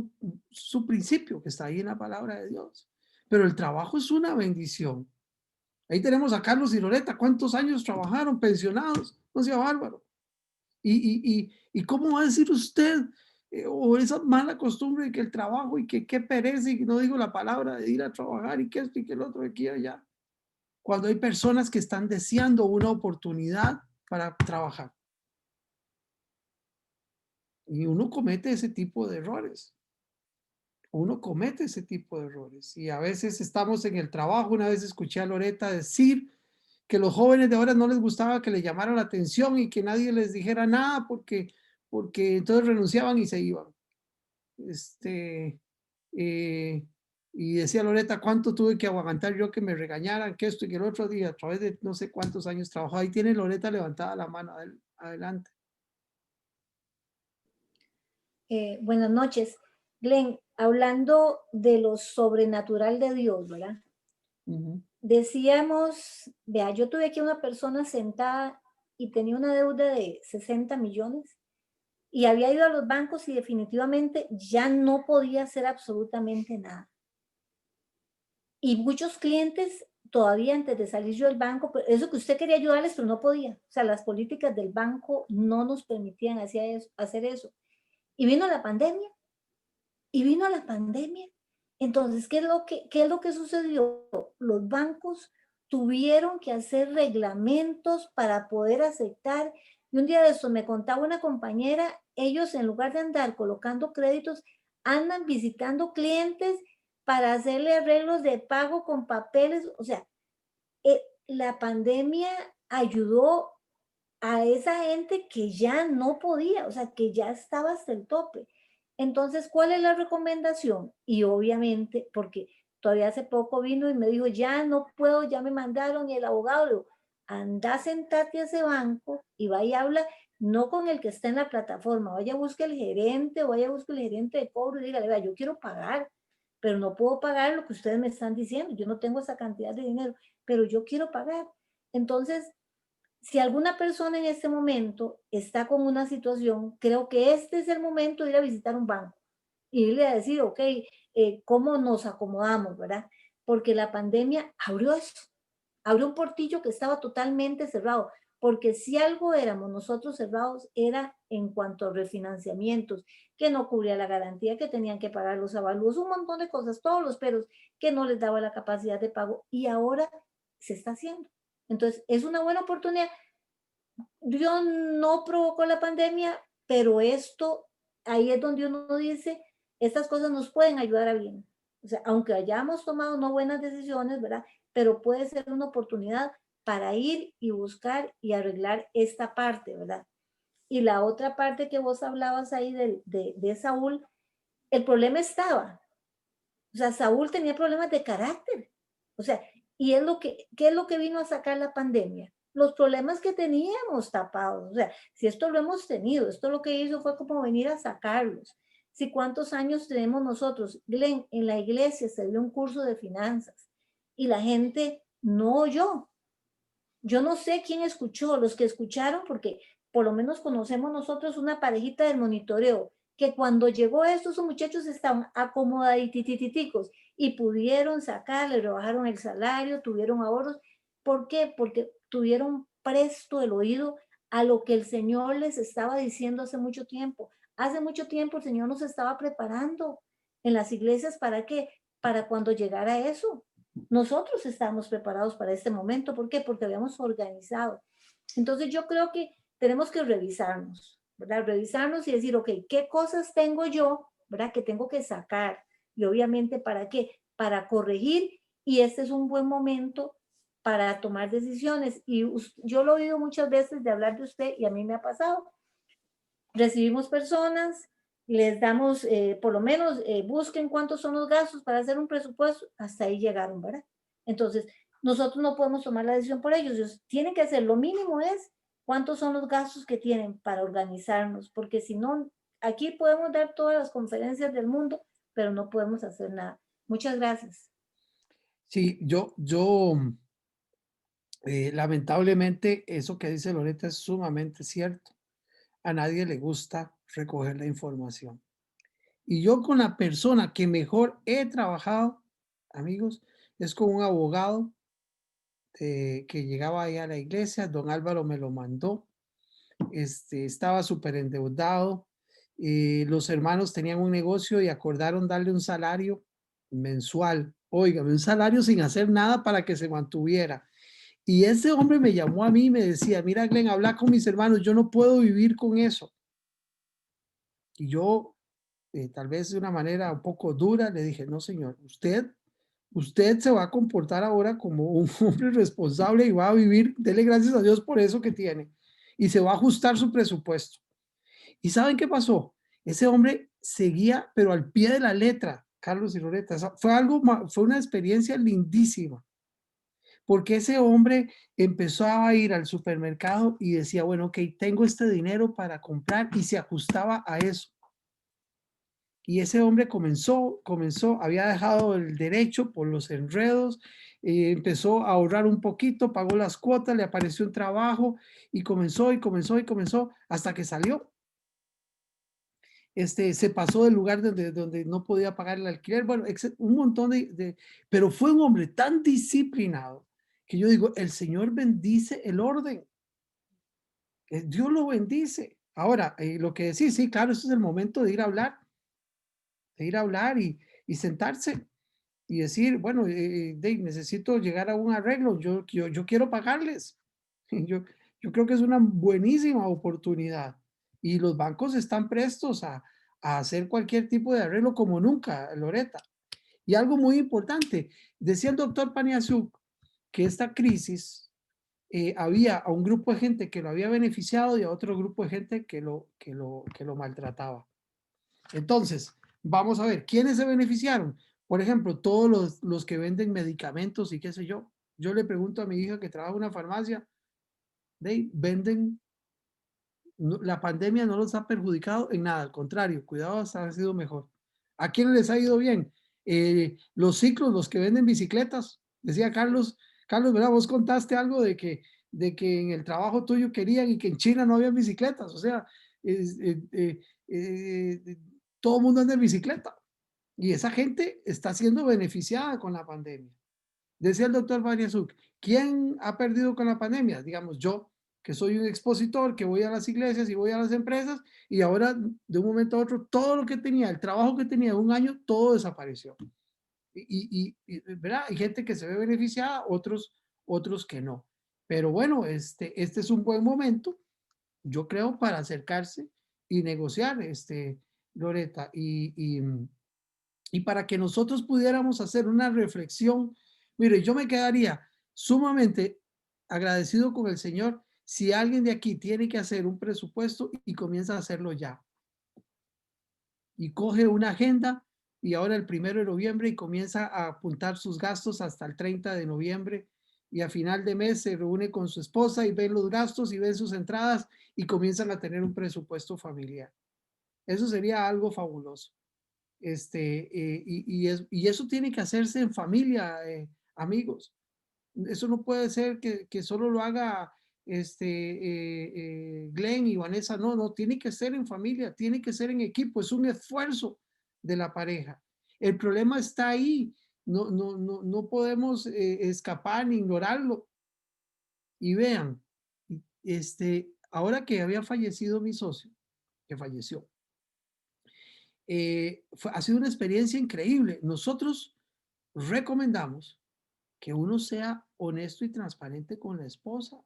su principio que está ahí en la palabra de Dios. Pero el trabajo es una bendición. Ahí tenemos a Carlos y Loreta. ¿Cuántos años trabajaron pensionados? No sea bárbaro. ¿Y cómo va a decir usted o esa mala costumbre de que el trabajo y que qué pereza y no digo la palabra de ir a trabajar y que esto y que el otro de aquí y allá? Cuando hay personas que están deseando una oportunidad para trabajar. Y uno comete ese tipo de errores. Uno comete ese tipo de errores. Y a veces estamos en el trabajo. Una vez escuché a Loreta decir que los jóvenes de ahora no les gustaba que le llamaran la atención y que nadie les dijera nada porque entonces renunciaban y se iban. Y decía Loreta, ¿cuánto tuve que aguantar yo que me regañaran, que esto y que el otro día, a través de no sé cuántos años trabajó? Ahí tiene Loreta levantada la mano adelante.
Buenas noches. Glenn, hablando de lo sobrenatural de Dios, ¿verdad? Decíamos, vea, yo tuve aquí una persona sentada y tenía una deuda de 60 millones y había ido a los bancos y definitivamente ya no podía hacer absolutamente nada. Y muchos clientes todavía antes de salir yo del banco, eso que usted quería ayudarles, pero no podía. O sea, las políticas del banco no nos permitían hacer eso. Y vino la pandemia. Entonces, ¿qué es lo que sucedió? Los bancos tuvieron que hacer reglamentos para poder aceptar. Y un día de eso me contaba una compañera, ellos en lugar de andar colocando créditos, andan visitando clientes para hacerle arreglos de pago con papeles. O sea, la pandemia ayudó a esa gente que ya no podía, o sea, que ya estaba hasta el tope. Entonces, ¿cuál es la recomendación? Y obviamente, porque todavía hace poco vino y me dijo, ya no puedo, ya me mandaron, y el abogado le dijo, anda, sentate a ese banco y vaya y habla no con el que está en la plataforma. Vaya, busque el gerente o vaya, busque el gerente de cobro y dígale, vea, yo quiero pagar, pero no puedo pagar lo que ustedes me están diciendo. Yo no tengo esa cantidad de dinero, pero yo quiero pagar. Entonces, si alguna persona en este momento está con una situación, creo que este es el momento de ir a visitar un banco y irle a decir, ok, ¿cómo nos acomodamos, verdad? Porque la pandemia abrió eso, abrió un portillo que estaba totalmente cerrado, porque si algo éramos nosotros cerrados era en cuanto a refinanciamientos, que no cubría la garantía, que tenían que pagar los avalúos, un montón de cosas, todos los peros, que no les daba la capacidad de pago y ahora se está haciendo. Entonces, es una buena oportunidad. Dios no provocó la pandemia, pero esto, ahí es donde uno dice, estas cosas nos pueden ayudar a bien. O sea, aunque hayamos tomado no buenas decisiones, ¿verdad? Pero puede ser una oportunidad para ir y buscar y arreglar esta parte, ¿verdad? Y la otra parte que vos hablabas ahí de Saúl, el problema estaba. O sea, Saúl tenía problemas de carácter. O sea, y es lo que, ¿qué es lo que vino a sacar la pandemia? Los problemas que teníamos tapados. O sea, si esto lo hemos tenido, esto lo que hizo fue como venir a sacarlos. Si cuántos años tenemos nosotros, Glenn, en la iglesia se dio un curso de finanzas y la gente no oyó. Yo no sé quién escuchó, los que escucharon, porque por lo menos conocemos nosotros una parejita del monitoreo, que cuando llegó esto, esos muchachos estaban acomodaditos y pudieron sacar, le rebajaron el salario, tuvieron ahorros. ¿Por qué? Porque tuvieron presto el oído a lo que el Señor les estaba diciendo hace mucho tiempo. Hace mucho tiempo el Señor nos estaba preparando en las iglesias. ¿Para qué? Para cuando llegara eso. Nosotros estábamos preparados para este momento. ¿Por qué? Porque habíamos organizado. Entonces yo creo que tenemos que revisarnos, ¿verdad? Revisarnos y decir, ok, ¿qué cosas tengo yo, ¿verdad? Que tengo que sacar. Y obviamente, ¿para qué? Para corregir. Y este es un buen momento para tomar decisiones. Y yo lo he oído muchas veces de hablar de usted y a mí me ha pasado. Recibimos personas, les damos, por lo menos, busquen cuántos son los gastos para hacer un presupuesto, hasta ahí llegaron, ¿verdad? Entonces, nosotros no podemos tomar la decisión por ellos, ellos tienen que hacer, lo mínimo es cuántos son los gastos que tienen para organizarnos, porque si no, aquí podemos dar todas las conferencias del mundo, pero no podemos hacer nada. Muchas gracias.
Sí, lamentablemente eso que dice Loreta es sumamente cierto. A nadie le gusta recoger la información. Y yo con la persona que mejor he trabajado, amigos, es con un abogado que llegaba ahí a la iglesia. Don Álvaro me lo mandó. Estaba súper endeudado. Los hermanos tenían un negocio y acordaron darle un salario mensual. Óigame, un salario sin hacer nada para que se mantuviera. Y ese hombre me llamó a mí y me decía, mira, Glenn, habla con mis hermanos, yo no puedo vivir con eso. Y yo, tal vez de una manera un poco dura, le dije, no, señor, usted se va a comportar ahora como un hombre responsable y va a vivir, dele gracias a Dios por eso que tiene. Y se va a ajustar su presupuesto. ¿Y saben qué pasó? Ese hombre seguía, pero al pie de la letra, Carlos y Loreta. Fue una experiencia lindísima. Porque ese hombre empezó a ir al supermercado y decía, bueno, ok, tengo este dinero para comprar y se ajustaba a eso. Y ese hombre comenzó, había dejado el derecho por los enredos, empezó a ahorrar un poquito, pagó las cuotas, le apareció un trabajo y comenzó hasta que salió. Se pasó del lugar donde no podía pagar el alquiler, bueno, un montón pero fue un hombre tan disciplinado que yo digo, el Señor bendice el orden, Dios lo bendice. Ahora, lo que decís, sí, claro, ese es el momento de ir a hablar, y sentarse y decir, bueno, necesito llegar a un arreglo, yo quiero pagarles. Yo creo que es una buenísima oportunidad y los bancos están prestos a hacer cualquier tipo de arreglo como nunca, Loreta. Y algo muy importante, decía el doctor Paniazuk que esta crisis había a un grupo de gente que lo había beneficiado y a otro grupo de gente que lo maltrataba. Entonces, vamos a ver, ¿quiénes se beneficiaron? Por ejemplo, todos los que venden medicamentos y qué sé yo. Yo le pregunto a mi hija que trabaja en una farmacia, venden La pandemia no los ha perjudicado en nada, al contrario, cuidado, hasta ha sido mejor. ¿A quiénes les ha ido bien? Los ciclos, los que venden bicicletas. Decía Carlos, ¿verdad? Vos contaste algo de que en el trabajo tuyo querían y que en China no había bicicletas. O sea, todo el mundo anda en bicicleta. Y esa gente está siendo beneficiada con la pandemia. Decía el doctor Bariasuk, ¿quién ha perdido con la pandemia? Digamos, yo, que soy un expositor, que voy a las iglesias y voy a las empresas, y ahora de un momento a otro, todo lo que tenía, el trabajo que tenía de un año, todo desapareció. ¿Verdad? Hay gente que se ve beneficiada, otros que no. Pero bueno, este es un buen momento, yo creo, para acercarse y negociar, Loreta, y para que nosotros pudiéramos hacer una reflexión. Mire, yo me quedaría sumamente agradecido con el Señor si alguien de aquí tiene que hacer un presupuesto y comienza a hacerlo ya. Y coge una agenda y ahora el 1 de noviembre y comienza a apuntar sus gastos hasta el 30 de noviembre y a final de mes se reúne con su esposa y ven los gastos y ven sus entradas y comienzan a tener un presupuesto familiar. Eso sería algo fabuloso. Y eso tiene que hacerse en familia, amigos. Eso no puede ser que solo lo haga Glenn y Vanessa. No, no, tiene que ser en familia, tiene que ser en equipo. Es un esfuerzo de la pareja. El problema está ahí. No podemos escapar ni ignorarlo. Y vean, ahora que había fallecido mi socio, que falleció, ha sido una experiencia increíble. Nosotros recomendamos que uno sea honesto y transparente con la esposa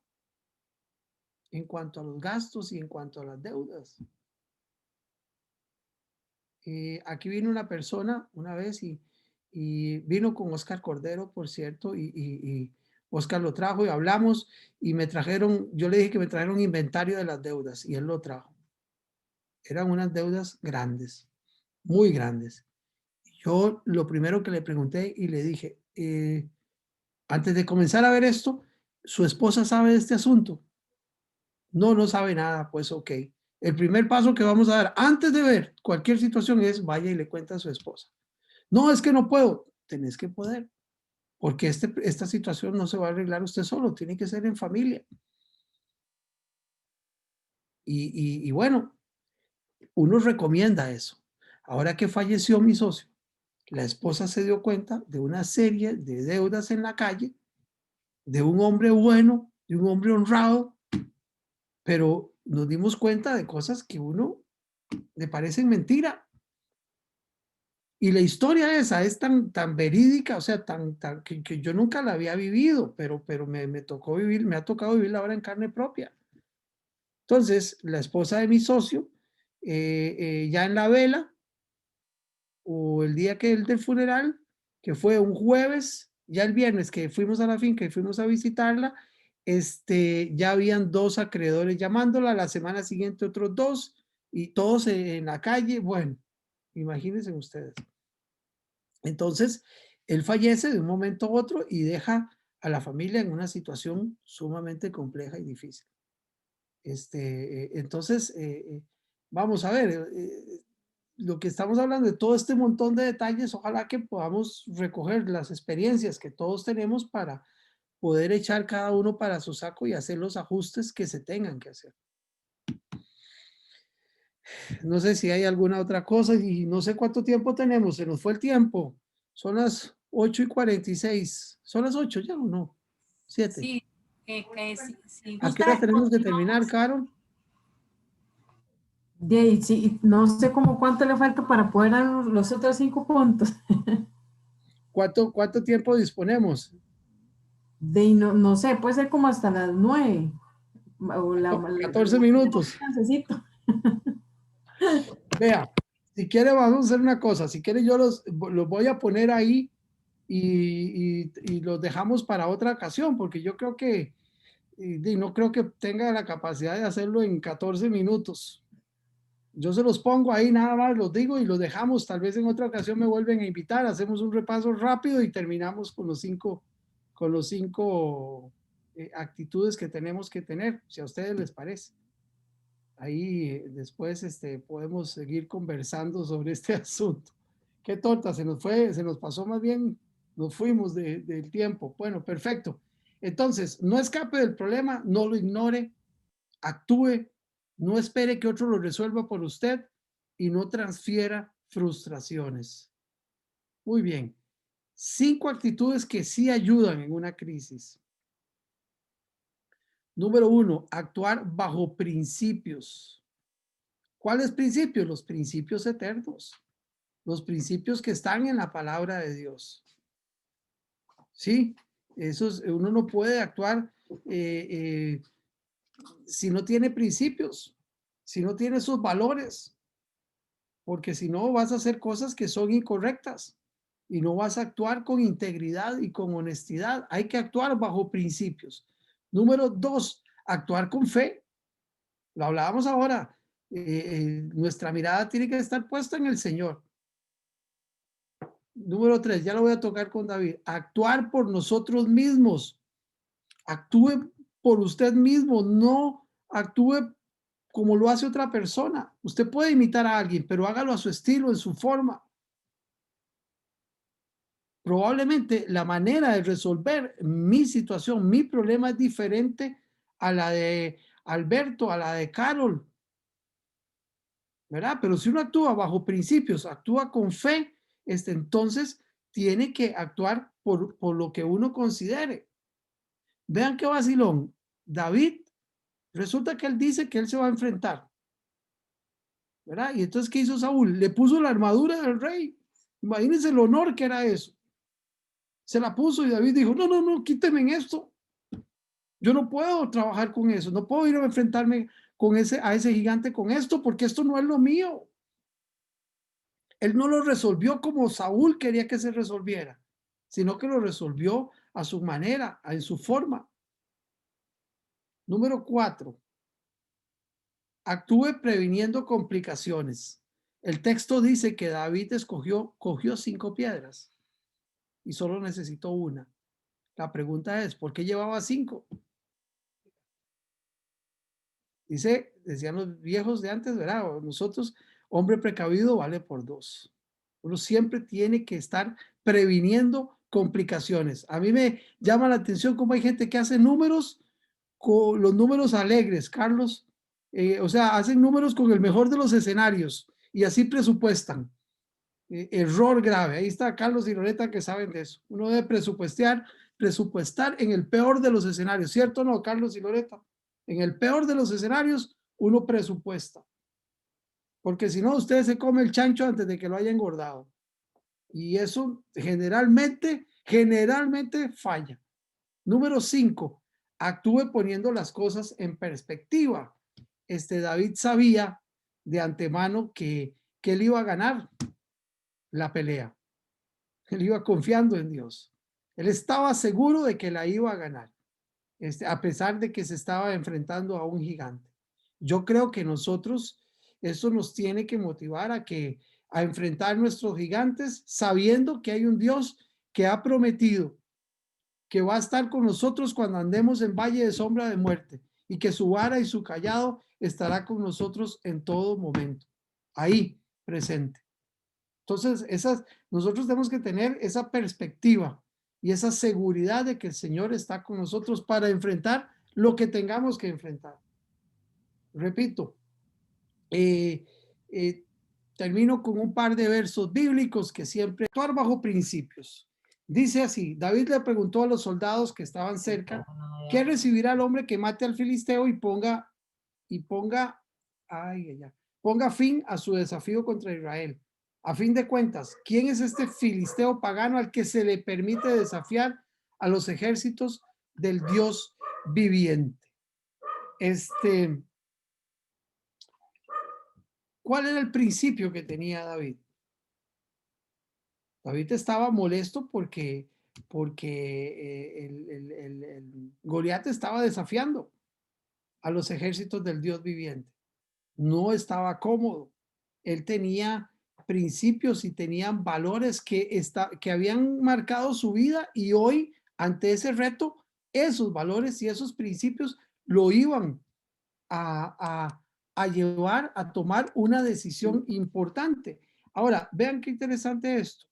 en cuanto a los gastos y en cuanto a las deudas. Aquí vino una persona una vez y vino con Oscar Cordero, por cierto, y Oscar lo trajo y hablamos y me trajeron, yo le dije que me trajeron un inventario de las deudas y él lo trajo. Eran unas deudas grandes, muy grandes. Yo lo primero que le pregunté y le dije, antes de comenzar a ver esto, ¿su esposa sabe de este asunto? No, no sabe nada, pues ok. El primer paso que vamos a dar antes de ver cualquier situación es vaya y le cuenta a su esposa. No, es que no puedo. Tenés que poder, porque esta situación no se va a arreglar usted solo, tiene que ser en familia. Y bueno, uno recomienda eso. Ahora que falleció mi socio, la esposa se dio cuenta de una serie de deudas en la calle, de un hombre bueno, de un hombre honrado, pero nos dimos cuenta de cosas que uno le parecen mentira. Y la historia esa es tan verídica, o sea, que yo nunca la había vivido, pero me tocó vivir, me ha tocado vivirla ahora en carne propia. Entonces, la esposa de mi socio, ya en la vela, o el día del funeral, que fue un jueves, ya el viernes que fuimos a la finca y fuimos a visitarla, ya habían 2 acreedores llamándola, la semana siguiente otros 2, y todos en la calle. Bueno, imagínense ustedes. Entonces, él fallece de un momento a otro y deja a la familia en una situación sumamente compleja y difícil. Entonces, vamos a ver, lo que estamos hablando de todo este montón de detalles, ojalá que podamos recoger las experiencias que todos tenemos para poder echar cada uno para su saco y hacer los ajustes que se tengan que hacer. No sé si hay alguna otra cosa y no sé cuánto tiempo tenemos, se nos fue el tiempo. Son las 8:46. ¿Son las 8 ya o no? 7.
Sí, si
¿A qué
gusta,
hora tenemos que terminar, Carol?
Sí, no sé cómo cuánto le falta para poder dar los otros 5 puntos.
¿Cuánto tiempo disponemos?
No sé, puede ser como hasta las 9.
14 minutos. Vea, si quiere vamos a hacer una cosa. Si quiere yo los voy a poner ahí y los dejamos para otra ocasión, porque yo creo que no creo que tenga la capacidad de hacerlo en 14 minutos. Yo se los pongo ahí, nada más los digo y los dejamos. Tal vez en otra ocasión me vuelven a invitar, hacemos un repaso rápido y terminamos con los cinco actitudes que tenemos que tener, si a ustedes les parece. Ahí después podemos seguir conversando sobre este asunto. Qué torta, se nos pasó más bien, nos fuimos del tiempo. Bueno, perfecto. Entonces, no escape del problema, no lo ignore, actúe, no espere que otro lo resuelva por usted y no transfiera frustraciones. Muy bien. 5 actitudes que sí ayudan en una crisis. Número 1, actuar bajo principios. ¿Cuáles principios? Los principios eternos. Los principios que están en la palabra de Dios. Sí, uno no puede actuar si no tiene principios, si no tiene esos valores, porque si no vas a hacer cosas que son incorrectas y no vas a actuar con integridad y con honestidad. Hay que actuar bajo principios. Número 2, actuar con fe. Lo hablábamos ahora. Nuestra mirada tiene que estar puesta en el Señor. Número 3, ya lo voy a tocar con David. Actuar por nosotros mismos. Actúe por usted mismo, no actúe como lo hace otra persona. Usted puede imitar a alguien, pero hágalo a su estilo, en su forma. Probablemente la manera de resolver mi situación, mi problema es diferente a la de Alberto, a la de Carol, ¿verdad? Pero si uno actúa bajo principios, actúa con fe, entonces tiene que actuar por lo que uno considere. Vean qué vacilón. David, resulta que él dice que él se va a enfrentar, ¿verdad? Y entonces, ¿qué hizo Saúl? Le puso la armadura del rey. Imagínense el honor que era eso. Se la puso y David dijo, no, no, no, quíteme en esto. Yo no puedo trabajar con eso, no puedo ir a enfrentarme a ese gigante con esto, porque esto no es lo mío. Él no lo resolvió como Saúl quería que se resolviera, sino que lo resolvió a su manera, en su forma. Número 4, actúe previniendo complicaciones. El texto dice que David cogió 5 piedras y solo necesitó una. La pregunta es, ¿por qué llevaba 5? Decían los viejos de antes, ¿verdad? Nosotros, hombre precavido vale por 2. Uno siempre tiene que estar previniendo complicaciones. A mí me llama la atención cómo hay gente que hace números con los números alegres, Carlos. O sea, hacen números con el mejor de los escenarios y así presupuestan. Error grave. Ahí está Carlos y Loreta que saben de eso. Uno debe presupuestar en el peor de los escenarios, ¿cierto o no, Carlos y Loreta? En el peor de los escenarios, uno presupuesta. Porque si no, usted se come el chancho antes de que lo haya engordado. Y eso generalmente falla. Número 5, actúe poniendo las cosas en perspectiva. David sabía de antemano que él iba a ganar la pelea. Él iba confiando en Dios. Él estaba seguro de que la iba a ganar, a pesar de que se estaba enfrentando a un gigante. Yo creo que nosotros, eso nos tiene que motivar a enfrentar nuestros gigantes, sabiendo que hay un Dios que ha prometido que va a estar con nosotros cuando andemos en valle de sombra de muerte y que su vara y su callado estará con nosotros en todo momento, ahí presente. Entonces, nosotros tenemos que tener esa perspectiva y esa seguridad de que el Señor está con nosotros para enfrentar lo que tengamos que enfrentar. Repito, termino con un par de versos bíblicos que siempre actuar bajo principios. Dice así, David le preguntó a los soldados que estaban cerca, ¿qué recibirá el hombre que mate al filisteo y ponga fin a su desafío contra Israel? A fin de cuentas, ¿quién es este filisteo pagano al que se le permite desafiar a los ejércitos del Dios viviente? ¿Cuál era el principio que tenía David? David estaba molesto porque el Goliat estaba desafiando a los ejércitos del Dios viviente. No estaba cómodo. Él tenía principios y tenían valores que habían marcado su vida, y hoy, ante ese reto, esos valores y esos principios lo iban a a llevar a tomar una decisión importante. Ahora, vean qué interesante esto.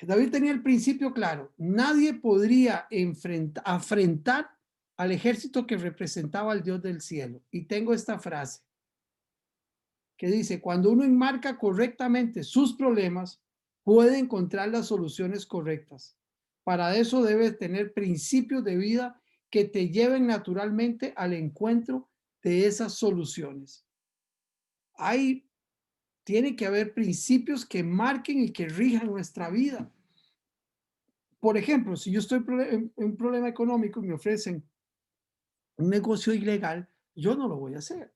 David tenía el principio claro. Nadie podría afrentar al ejército que representaba al Dios del cielo. Y tengo esta frase que dice, cuando uno enmarca correctamente sus problemas, puede encontrar las soluciones correctas. Para eso debes tener principios de vida que te lleven naturalmente al encuentro de esas soluciones. Tiene que haber principios que marquen y que rijan nuestra vida. Por ejemplo, si yo estoy en un problema económico y me ofrecen un negocio ilegal, yo no lo voy a hacer.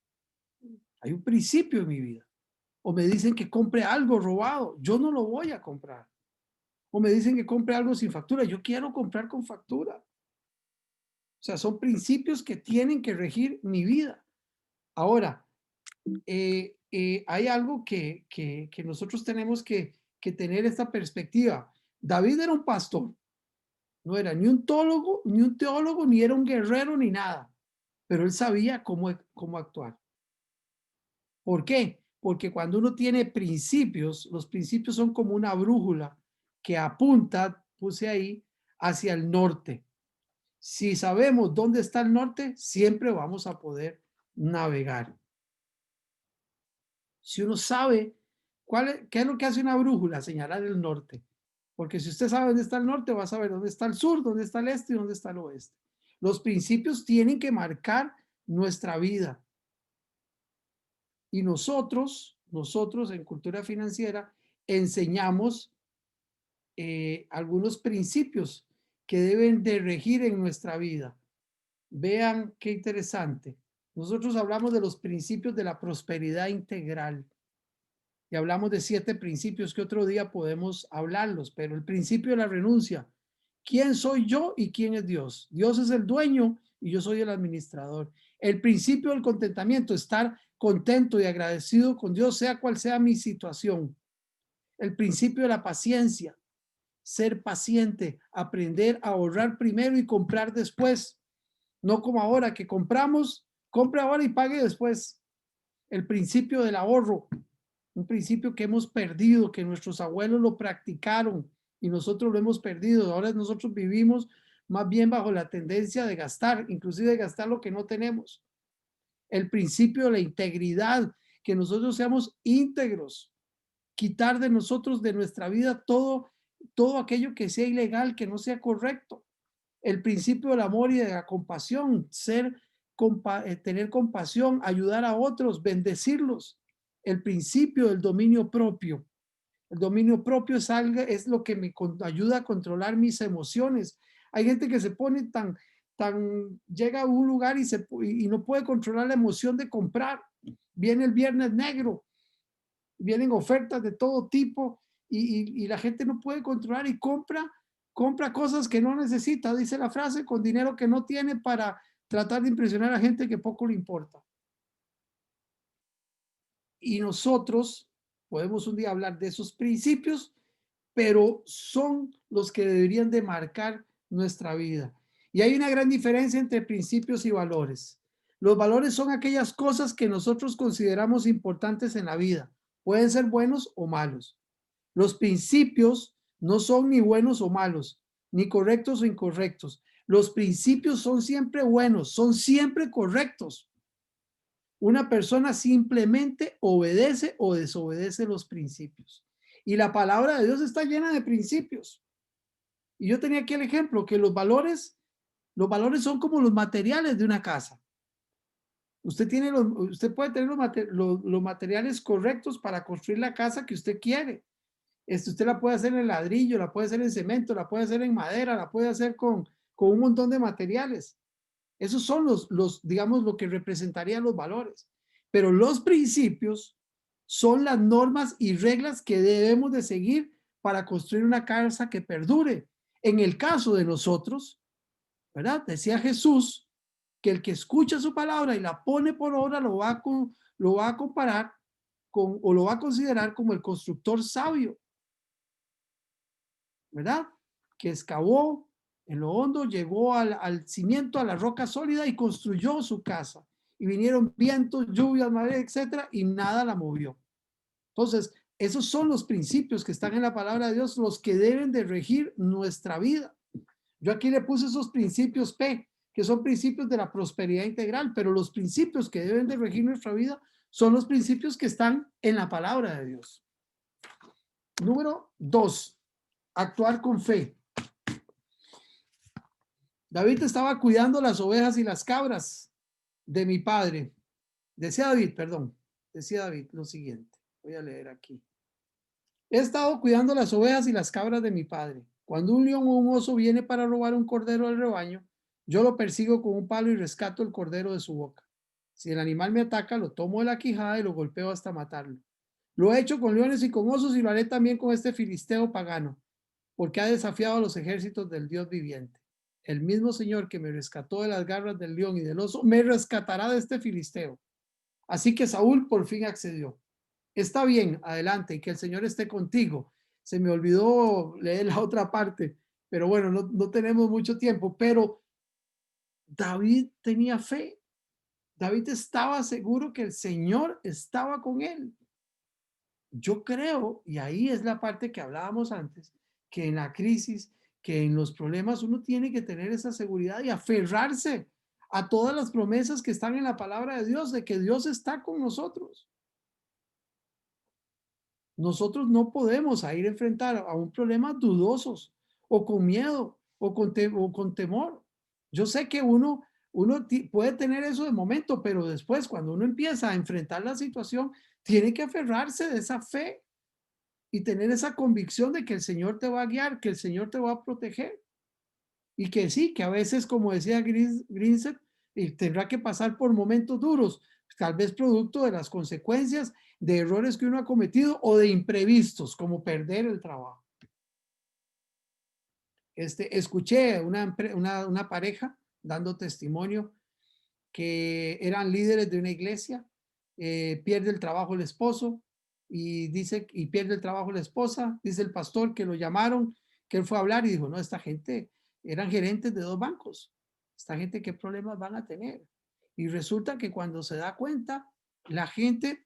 Hay un principio en mi vida. O me dicen que compre algo robado, yo no lo voy a comprar. O me dicen que compre algo sin factura, yo quiero comprar con factura. O sea, son principios que tienen que regir mi vida. Ahora, hay algo que nosotros tenemos que tener esta perspectiva. David era un pastor, no era ni un teólogo, ni era un guerrero, ni nada, pero él sabía cómo actuar. ¿Por qué? Porque cuando uno tiene principios, los principios son como una brújula que apunta, puse ahí, hacia el norte. Si sabemos dónde está el norte, siempre vamos a poder navegar. Si uno sabe qué es lo que hace una brújula, señalar el norte. Porque si usted sabe dónde está el norte, va a saber dónde está el sur, dónde está el este y dónde está el oeste. Los principios tienen que marcar nuestra vida. Y nosotros en Cultura Financiera enseñamos algunos principios que deben de regir en nuestra vida. Vean qué interesante. Nosotros hablamos de los principios de la prosperidad integral y hablamos de 7 principios que otro día podemos hablarlos, pero el principio de la renuncia. ¿Quién soy yo y quién es Dios? Dios es el dueño y yo soy el administrador. El principio del contentamiento, estar contento y agradecido con Dios, sea cual sea mi situación. El principio de la paciencia, ser paciente, aprender a ahorrar primero y comprar después. No como ahora que compramos, compre ahora y pague después. El principio del ahorro, un principio que hemos perdido, que nuestros abuelos lo practicaron y nosotros lo hemos perdido. Ahora nosotros vivimos más bien bajo la tendencia de gastar, inclusive de gastar lo que no tenemos. El principio de la integridad, que nosotros seamos íntegros, quitar de nosotros, de nuestra vida, todo aquello que sea ilegal, que no sea correcto. El principio del amor y de la compasión, tener compasión, ayudar a otros, bendecirlos. El principio del dominio propio. El dominio propio es lo que me ayuda a controlar mis emociones. Hay gente que se pone llega a un lugar y no puede controlar la emoción de comprar. Viene el viernes negro, vienen ofertas de todo tipo y la gente no puede controlar y compra cosas que no necesita, dice la frase, con dinero que no tiene para tratar de impresionar a gente que poco le importa. Y nosotros podemos un día hablar de esos principios, pero son los que deberían de marcar nuestra vida. Y hay una gran diferencia entre principios y valores. Los valores son aquellas cosas que nosotros consideramos importantes en la vida. Pueden ser buenos o malos. Los principios no son ni buenos o malos, ni correctos o incorrectos. Los principios son siempre buenos, son siempre correctos. Una persona simplemente obedece o desobedece los principios. Y la palabra de Dios está llena de principios. Y yo tenía aquí el ejemplo que los valores son como los materiales de una casa. Usted puede tener los materiales correctos para construir la casa que usted quiere. Usted la puede hacer en ladrillo, la puede hacer en cemento, la puede hacer en madera, la puede hacer con un montón de materiales. Esos son digamos, lo que representarían los valores. Pero los principios son las normas y reglas que debemos de seguir para construir una casa que perdure. En el caso de nosotros, ¿verdad? Decía Jesús que el que escucha su palabra y la pone por obra lo va a comparar o lo va a considerar como el constructor sabio, ¿verdad? Que excavó en lo hondo, llegó al cimiento, a la roca sólida y construyó su casa. y vinieron vientos, lluvias, marea, etcétera, y nada la movió. Entonces, esos son los principios que están en la palabra de Dios, los que deben de regir nuestra vida. Yo aquí le puse esos principios P, que son principios de la prosperidad integral, pero los principios que deben de regir nuestra vida son los principios que están en la palabra de Dios. Número 2, actuar con fe. David estaba cuidando las ovejas y las cabras de mi padre. Decía David lo siguiente. Voy a leer aquí. He estado cuidando las ovejas y las cabras de mi padre. Cuando un león o un oso viene para robar un cordero del rebaño, yo lo persigo con un palo y rescato el cordero de su boca. Si el animal me ataca, lo tomo de la quijada y lo golpeo hasta matarlo. Lo he hecho con leones y con osos y lo haré también con este filisteo pagano, porque ha desafiado a los ejércitos del Dios viviente. El mismo Señor que me rescató de las garras del león y del oso, me rescatará de este filisteo. Así que Saúl por fin accedió. Está bien, adelante, y que el Señor esté contigo. Se me olvidó leer la otra parte, pero bueno, no tenemos mucho tiempo, pero David tenía fe. David estaba seguro que el Señor estaba con él. Yo creo, y ahí es la parte que hablábamos antes, que en la crisis, que en los problemas uno tiene que tener esa seguridad y aferrarse a todas las promesas que están en la palabra de Dios, de que Dios está con nosotros. Nosotros no podemos ir a enfrentar a un problema dudosos o con miedo o con temor. Yo sé que uno puede tener eso de momento, pero después cuando uno empieza a enfrentar la situación, tiene que aferrarse de esa fe y tener esa convicción de que el Señor te va a guiar, que el Señor te va a proteger. Y que sí, que a veces, como decía Grinset, tendrá que pasar por momentos duros, tal vez producto de las consecuencias de errores que uno ha cometido o de imprevistos, como perder el trabajo. Escuché una pareja dando testimonio que eran líderes de una iglesia, pierde el trabajo el esposo y pierde el trabajo la esposa. Dice el pastor que lo llamaron, que él fue a hablar y dijo, no, esta gente eran gerentes de 2 bancos. Esta gente, ¿qué problemas van a tener? Y resulta que cuando se da cuenta, la gente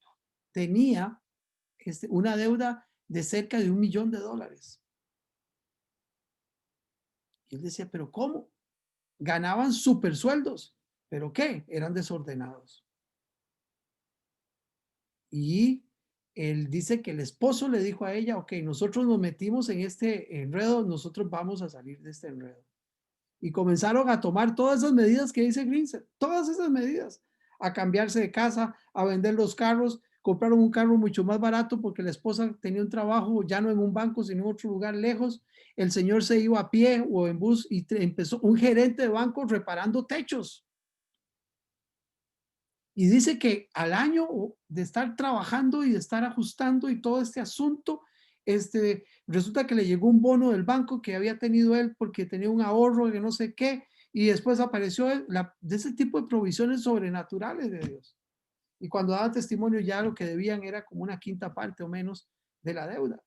tenía una deuda de cerca de $1 millón. Y él decía, ¿pero cómo? Ganaban súper sueldos, ¿pero qué? Eran desordenados. Y él dice que el esposo le dijo a ella, ok, nosotros nos metimos en este enredo, nosotros vamos a salir de este enredo. Y comenzaron a tomar todas esas medidas que dice Grinset, todas esas medidas, a cambiarse de casa, a vender los carros, compraron un carro mucho más barato porque la esposa tenía un trabajo ya no en un banco, sino en otro lugar lejos. El señor se iba a pie o en bus y empezó un gerente de banco reparando techos. Y dice que al año de estar trabajando y de estar ajustando y todo este asunto, resulta que le llegó un bono del banco que había tenido él porque tenía un ahorro de no sé qué, y después apareció de ese tipo de provisiones sobrenaturales de Dios. Y cuando daba testimonio ya lo que debían era como una quinta parte o menos de la deuda.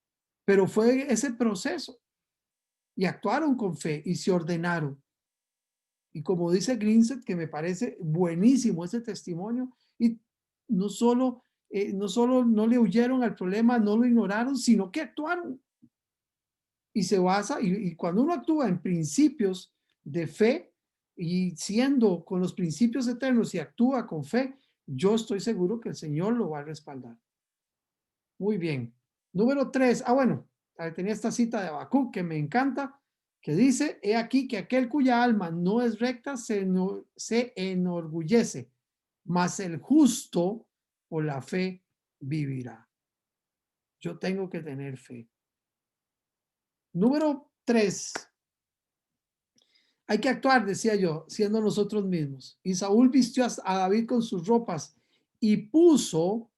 Pero fue ese proceso y actuaron con fe y se ordenaron. Y como dice Grinset, que me parece buenísimo ese testimonio, y no solo no le huyeron al problema, no lo ignoraron, sino que actuaron. Y se basa, y cuando uno actúa en principios de fe y siendo con los principios eternos y actúa con fe, yo estoy seguro que el Señor lo va a respaldar. Muy bien. Número 3. Bueno, tenía esta cita de Habacuc que me encanta, que dice, he aquí que aquel cuya alma no es recta se enorgullece, mas el justo por la fe vivirá. Yo tengo que tener fe. Número 3. Hay que actuar, decía yo, siendo nosotros mismos. Y Saúl vistió a David con sus ropas y puso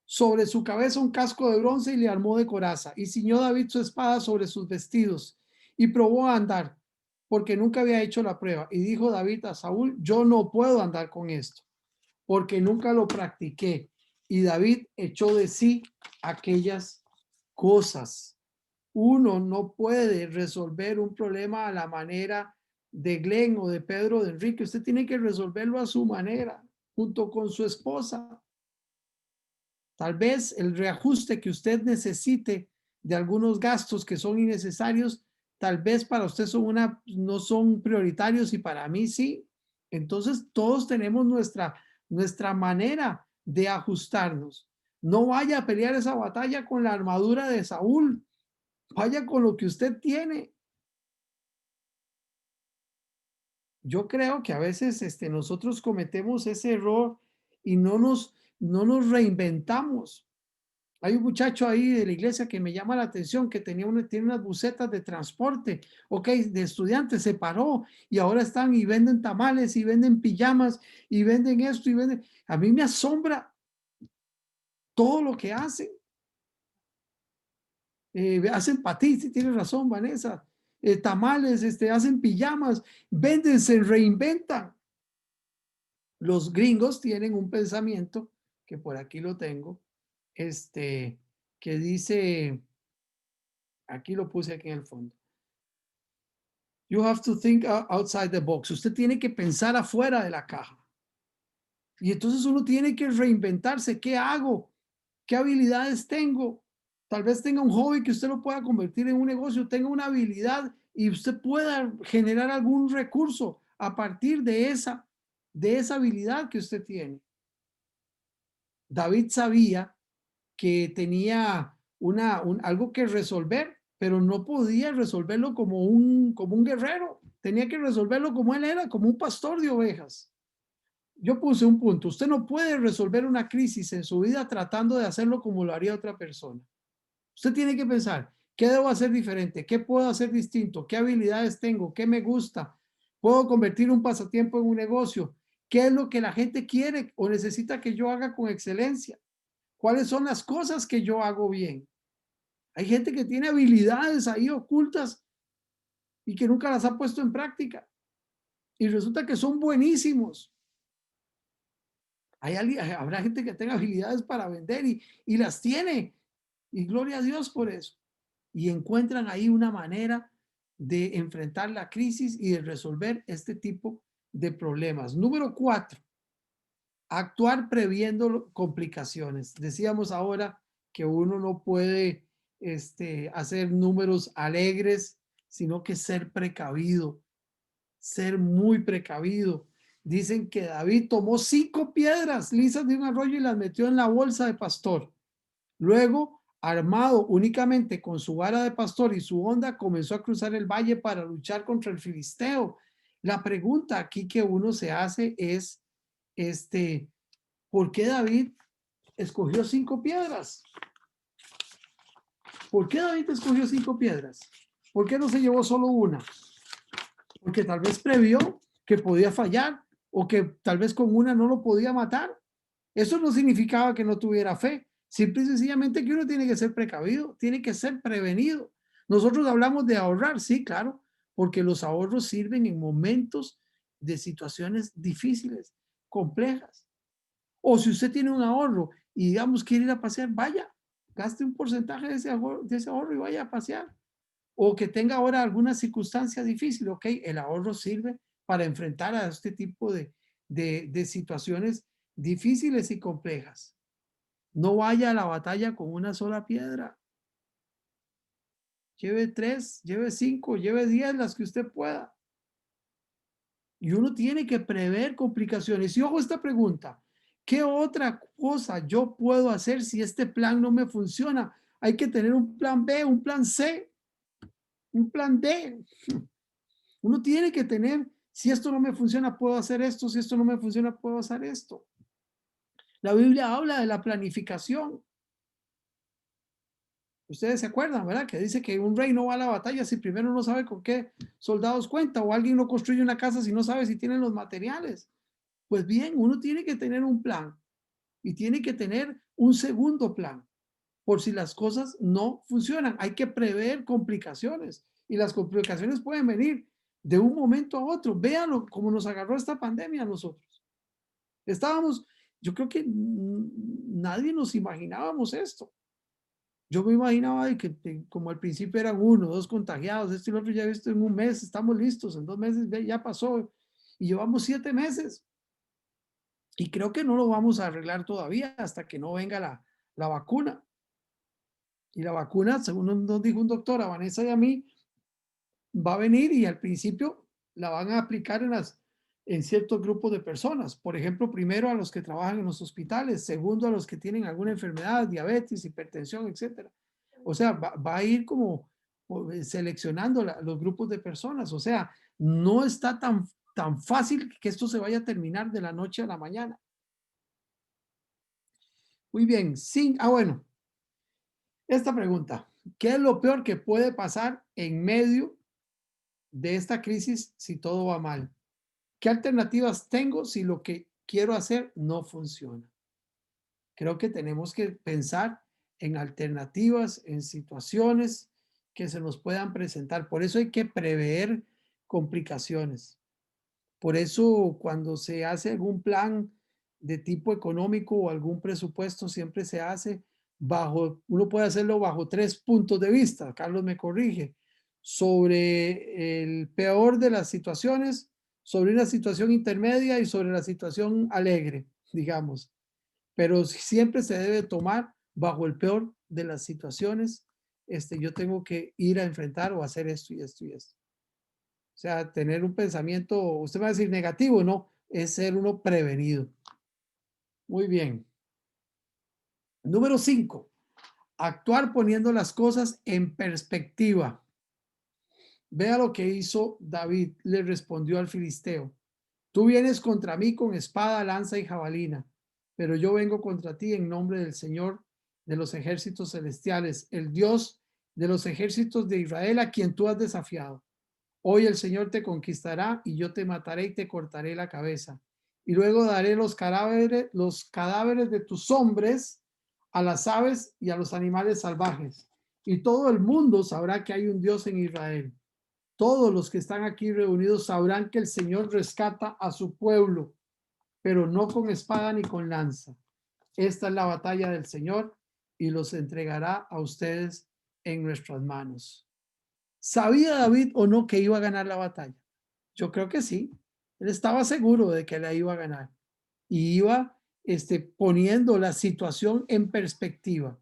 sobre su cabeza un casco de bronce y le armó de coraza. Y ciñó David su espada sobre sus vestidos y probó a andar, porque nunca había hecho la prueba. Y dijo David a Saúl, yo no puedo andar con esto, porque nunca lo practiqué. Y David echó de sí aquellas cosas. Uno no puede resolver un problema a la manera de Glenn o de Pedro o de Enrique. Usted tiene que resolverlo a su manera. junto con su esposa. Tal vez el reajuste que usted necesite de algunos gastos que son innecesarios, tal vez para usted no son prioritarios y para mí sí. Entonces todos tenemos nuestra manera de ajustarnos. No vaya a pelear esa batalla con la armadura de Saúl. Vaya con lo que usted tiene. Yo creo que a veces nosotros cometemos ese error y no nos reinventamos. Hay un muchacho ahí de la iglesia que me llama la atención que tiene unas busetas de transporte, de estudiantes, se paró y ahora están y venden tamales y venden pijamas y venden esto y venden. A mí me asombra todo lo que hacen. Hacen patitas, sí, tienes razón, Vanessa. Tamales, hacen pijamas, venden, se reinventan. Los gringos tienen un pensamiento, que por aquí lo tengo, que dice, aquí lo puse aquí en el fondo. You have to think outside the box. Usted tiene que pensar afuera de la caja. Y entonces uno tiene que reinventarse. ¿Qué hago? ¿Qué habilidades tengo? Tal vez tenga un hobby que usted lo pueda convertir en un negocio, tenga una habilidad y usted pueda generar algún recurso a partir de esa habilidad que usted tiene. David sabía que tenía algo que resolver, pero no podía resolverlo como un guerrero. Tenía que resolverlo como él era, como un pastor de ovejas. Yo puse un punto. Usted no puede resolver una crisis en su vida tratando de hacerlo como lo haría otra persona. Usted tiene que pensar, ¿qué debo hacer diferente? ¿Qué puedo hacer distinto? ¿Qué habilidades tengo? ¿Qué me gusta? ¿Puedo convertir un pasatiempo en un negocio? ¿Qué es lo que la gente quiere o necesita que yo haga con excelencia? ¿Cuáles son las cosas que yo hago bien? Hay gente que tiene habilidades ahí ocultas y que nunca las ha puesto en práctica. Y resulta que son buenísimos. Habrá gente que tenga habilidades para vender y las tiene. Y gloria a Dios por eso. Y encuentran ahí una manera de enfrentar la crisis y de resolver este tipo de problemas. Número 4, actuar previendo complicaciones. Decíamos ahora que uno no puede hacer números alegres, sino que ser precavido, ser muy precavido. Dicen que David tomó 5 piedras lisas de un arroyo y las metió en la bolsa de pastor. Luego, armado únicamente con su vara de pastor y su honda, comenzó a cruzar el valle para luchar contra el filisteo. La pregunta aquí que uno se hace es, ¿por qué David escogió 5 piedras? ¿Por qué David escogió 5 piedras? ¿Por qué no se llevó solo una? Porque tal vez previó que podía fallar o que tal vez con una no lo podía matar. Eso no significaba que no tuviera fe. Simple y sencillamente que uno tiene que ser precavido, tiene que ser prevenido. Nosotros hablamos de ahorrar, sí, claro, porque los ahorros sirven en momentos de situaciones difíciles, complejas. O si usted tiene un ahorro y digamos quiere ir a pasear, vaya, gaste un porcentaje de ese ahorro y vaya a pasear. O que tenga ahora alguna circunstancia difícil, ok, el ahorro sirve para enfrentar a este tipo de situaciones difíciles y complejas. No vaya a la batalla con una sola piedra. Lleve 3, lleve 5, lleve 10, las que usted pueda. Y uno tiene que prever complicaciones. Y ojo esta pregunta, ¿qué otra cosa yo puedo hacer si este plan no me funciona? Hay que tener un plan B, un plan C, un plan D. Uno tiene que tener, si esto no me funciona, puedo hacer esto, si esto no me funciona, puedo hacer esto. La Biblia habla de la planificación. Ustedes se acuerdan, ¿verdad? Que dice que un rey no va a la batalla si primero no sabe con qué soldados cuenta, o alguien no construye una casa si no sabe si tienen los materiales. Pues bien, uno tiene que tener un plan y tiene que tener un segundo plan por si las cosas no funcionan. Hay que prever complicaciones y las complicaciones pueden venir de un momento a otro. Véanlo como nos agarró esta pandemia a nosotros. Yo creo que nadie nos imaginábamos esto. Yo me imaginaba que como al principio eran 1, 2 contagiados, esto y lo otro ya he visto en un mes, estamos listos, en 2 meses ya pasó y llevamos 7 meses. Y creo que no lo vamos a arreglar todavía hasta que no venga la vacuna. Y la vacuna, según nos dijo un doctor, a Vanessa y a mí, va a venir y al principio la van a aplicar en ciertos grupos de personas. Por ejemplo, primero a los que trabajan en los hospitales, segundo a los que tienen alguna enfermedad, diabetes, hipertensión, etcétera. O sea, va a ir como seleccionando los grupos de personas. O sea, no está tan fácil que esto se vaya a terminar de la noche a la mañana. Muy bien. Bueno, esta pregunta. ¿Qué es lo peor que puede pasar en medio de esta crisis si todo va mal? ¿Qué alternativas tengo si lo que quiero hacer no funciona? Creo que tenemos que pensar en alternativas, en situaciones que se nos puedan presentar. Por eso hay que prever complicaciones. Por eso cuando se hace algún plan de tipo económico o algún presupuesto, siempre se hace uno puede hacerlo bajo 3 puntos de vista. Carlos me corrige. Sobre el peor de las situaciones, sobre una situación intermedia y sobre la situación alegre, digamos. Pero siempre se debe tomar bajo el peor de las situaciones. Yo tengo que ir a enfrentar o hacer esto y esto y esto. O sea, tener un pensamiento, usted va a decir negativo, no, es ser uno prevenido. Muy bien. Número 5, actuar poniendo las cosas en perspectiva. Vea lo que hizo David, le respondió al filisteo. Tú vienes contra mí con espada, lanza y jabalina, pero yo vengo contra ti en nombre del Señor de los ejércitos celestiales, el Dios de los ejércitos de Israel, a quien tú has desafiado. Hoy el Señor te conquistará y yo te mataré y te cortaré la cabeza. Y luego daré los cadáveres de tus hombres a las aves y a los animales salvajes. Y todo el mundo sabrá que hay un Dios en Israel. Todos los que están aquí reunidos sabrán que el Señor rescata a su pueblo, pero no con espada ni con lanza. Esta es la batalla del Señor y los entregará a ustedes en nuestras manos. ¿Sabía David o no que iba a ganar la batalla? Yo creo que sí. Él estaba seguro de que la iba a ganar y iba poniendo la situación en perspectiva.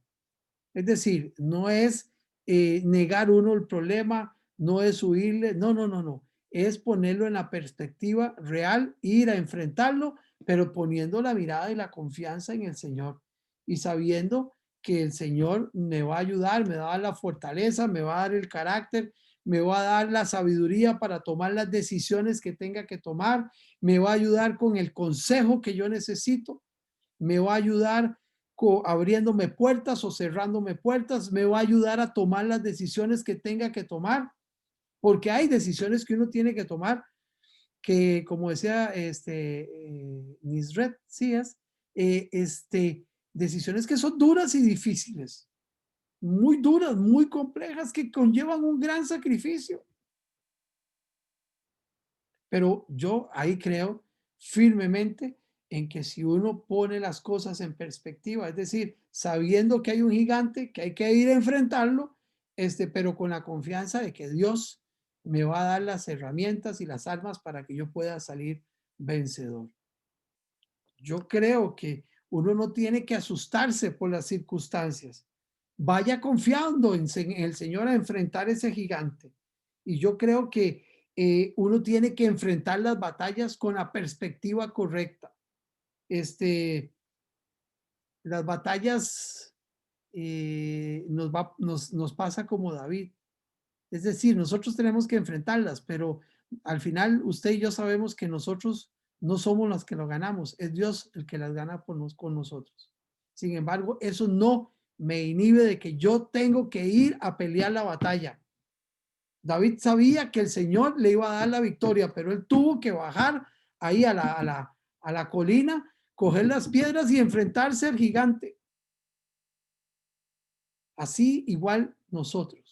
Es decir, no es negar uno el problema, no es huirle, no. Es ponerlo en la perspectiva real, ir a enfrentarlo, pero poniendo la mirada y la confianza en el Señor y sabiendo que el Señor me va a ayudar, me va a dar la fortaleza, me va a dar el carácter, me va a dar la sabiduría para tomar las decisiones que tenga que tomar, me va a ayudar con el consejo que yo necesito, me va a ayudar abriéndome puertas o cerrándome puertas, me va a ayudar a tomar las decisiones que tenga que tomar, porque hay decisiones que uno tiene que tomar que, como decía Nisret, sí es, decisiones que son duras y difíciles, muy duras, muy complejas, que conllevan un gran sacrificio. Pero yo ahí creo firmemente en que si uno pone las cosas en perspectiva, es decir, sabiendo que hay un gigante, que hay que ir a enfrentarlo, pero con la confianza de que Dios me va a dar las herramientas y las armas para que yo pueda salir vencedor. Yo creo que uno no tiene que asustarse por las circunstancias. Vaya confiando en el Señor a enfrentar ese gigante. Y yo creo que uno tiene que enfrentar las batallas con la perspectiva correcta. Las batallas nos pasa como David. Es decir, nosotros tenemos que enfrentarlas, pero al final usted y yo sabemos que nosotros no somos los que lo ganamos, es Dios el que las gana con nosotros. Sin embargo, eso no me inhibe de que yo tengo que ir a pelear la batalla. David sabía que el Señor le iba a dar la victoria, pero él tuvo que bajar ahí a la colina, coger las piedras y enfrentarse al gigante. Así igual nosotros.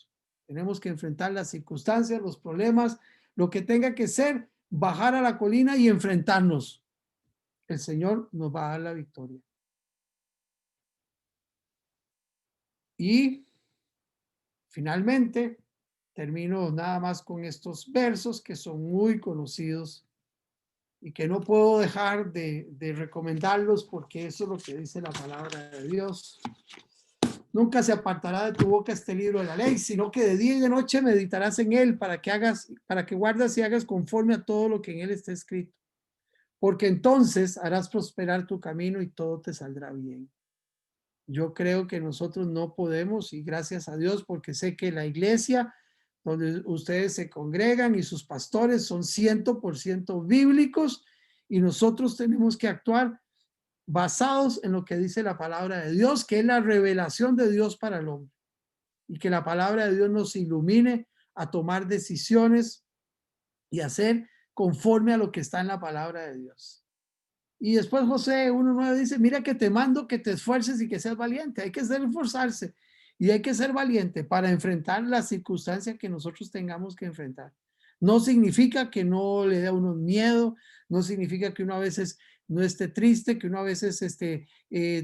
Tenemos que enfrentar las circunstancias, los problemas, lo que tenga que ser, bajar a la colina y enfrentarnos. El Señor nos va a dar la victoria. Y finalmente, termino nada más con estos versos que son muy conocidos y que no puedo dejar de recomendarlos porque eso es lo que dice la palabra de Dios. Nunca se apartará de tu boca este libro de la ley, sino que de día y de noche meditarás en él para que guardas y hagas conforme a todo lo que en él está escrito. Porque entonces harás prosperar tu camino y todo te saldrá bien. Yo creo que nosotros no podemos, y gracias a Dios, porque sé que la iglesia donde ustedes se congregan y sus pastores son 100% bíblicos, y nosotros tenemos que actuar basados en lo que dice la palabra de Dios, que es la revelación de Dios para el hombre, y que la palabra de Dios nos ilumine a tomar decisiones y hacer conforme a lo que está en la palabra de Dios. Y después José 1:9 dice, mira que te mando que te esfuerces y que seas valiente. Hay que esforzarse y hay que ser valiente para enfrentar las circunstancias que nosotros tengamos que enfrentar. No significa que no le dé a uno miedo, no significa que uno a veces no esté triste, que uno a veces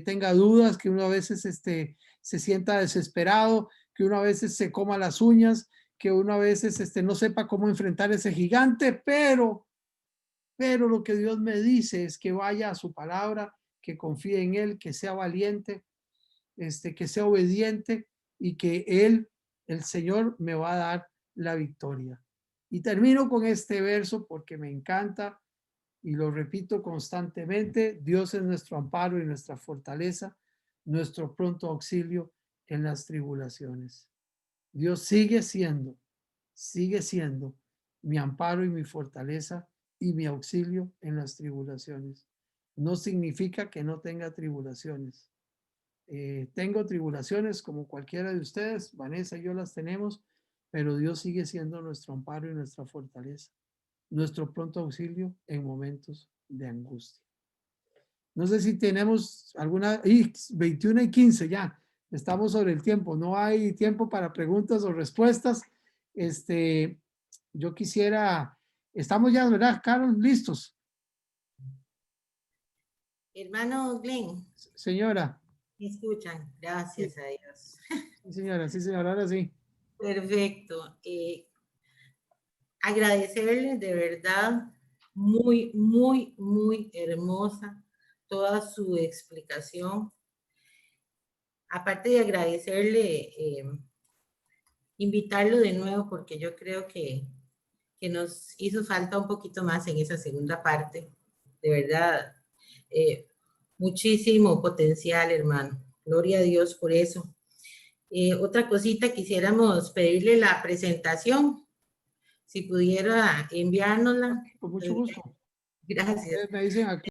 tenga dudas, que uno a veces se sienta desesperado, que uno a veces se coma las uñas, que uno a veces no sepa cómo enfrentar ese gigante, pero lo que Dios me dice es que vaya a su palabra, que confíe en él, que sea valiente, que sea obediente y que él, el Señor, me va a dar la victoria. Y termino con este verso porque me encanta y lo repito constantemente. Dios es nuestro amparo y nuestra fortaleza, nuestro pronto auxilio en las tribulaciones. Dios sigue siendo mi amparo y mi fortaleza y mi auxilio en las tribulaciones. No significa que no tenga tribulaciones. Tengo tribulaciones como cualquiera de ustedes, Vanessa y yo las tenemos, pero Dios sigue siendo nuestro amparo y nuestra fortaleza, nuestro pronto auxilio en momentos de angustia. No sé si tenemos alguna, 21:15 ya, estamos sobre el tiempo, no hay tiempo para preguntas o respuestas. Yo quisiera, estamos ya, ¿verdad, Carol? ¿Listos?
Hermano Glenn.
Señora.
¿Me escuchan? Gracias a Dios.
Sí, señora, ahora sí.
Perfecto. Agradecerles de verdad, muy, muy, muy hermosa toda su explicación. Aparte de agradecerle, invitarlo de nuevo porque yo creo que nos hizo falta un poquito más en esa segunda parte. De verdad, muchísimo potencial, hermano. Gloria a Dios por eso. Otra cosita, quisiéramos pedirle la presentación, si pudiera enviárnosla.
Con mucho gusto.
Gracias.
Me dicen aquí.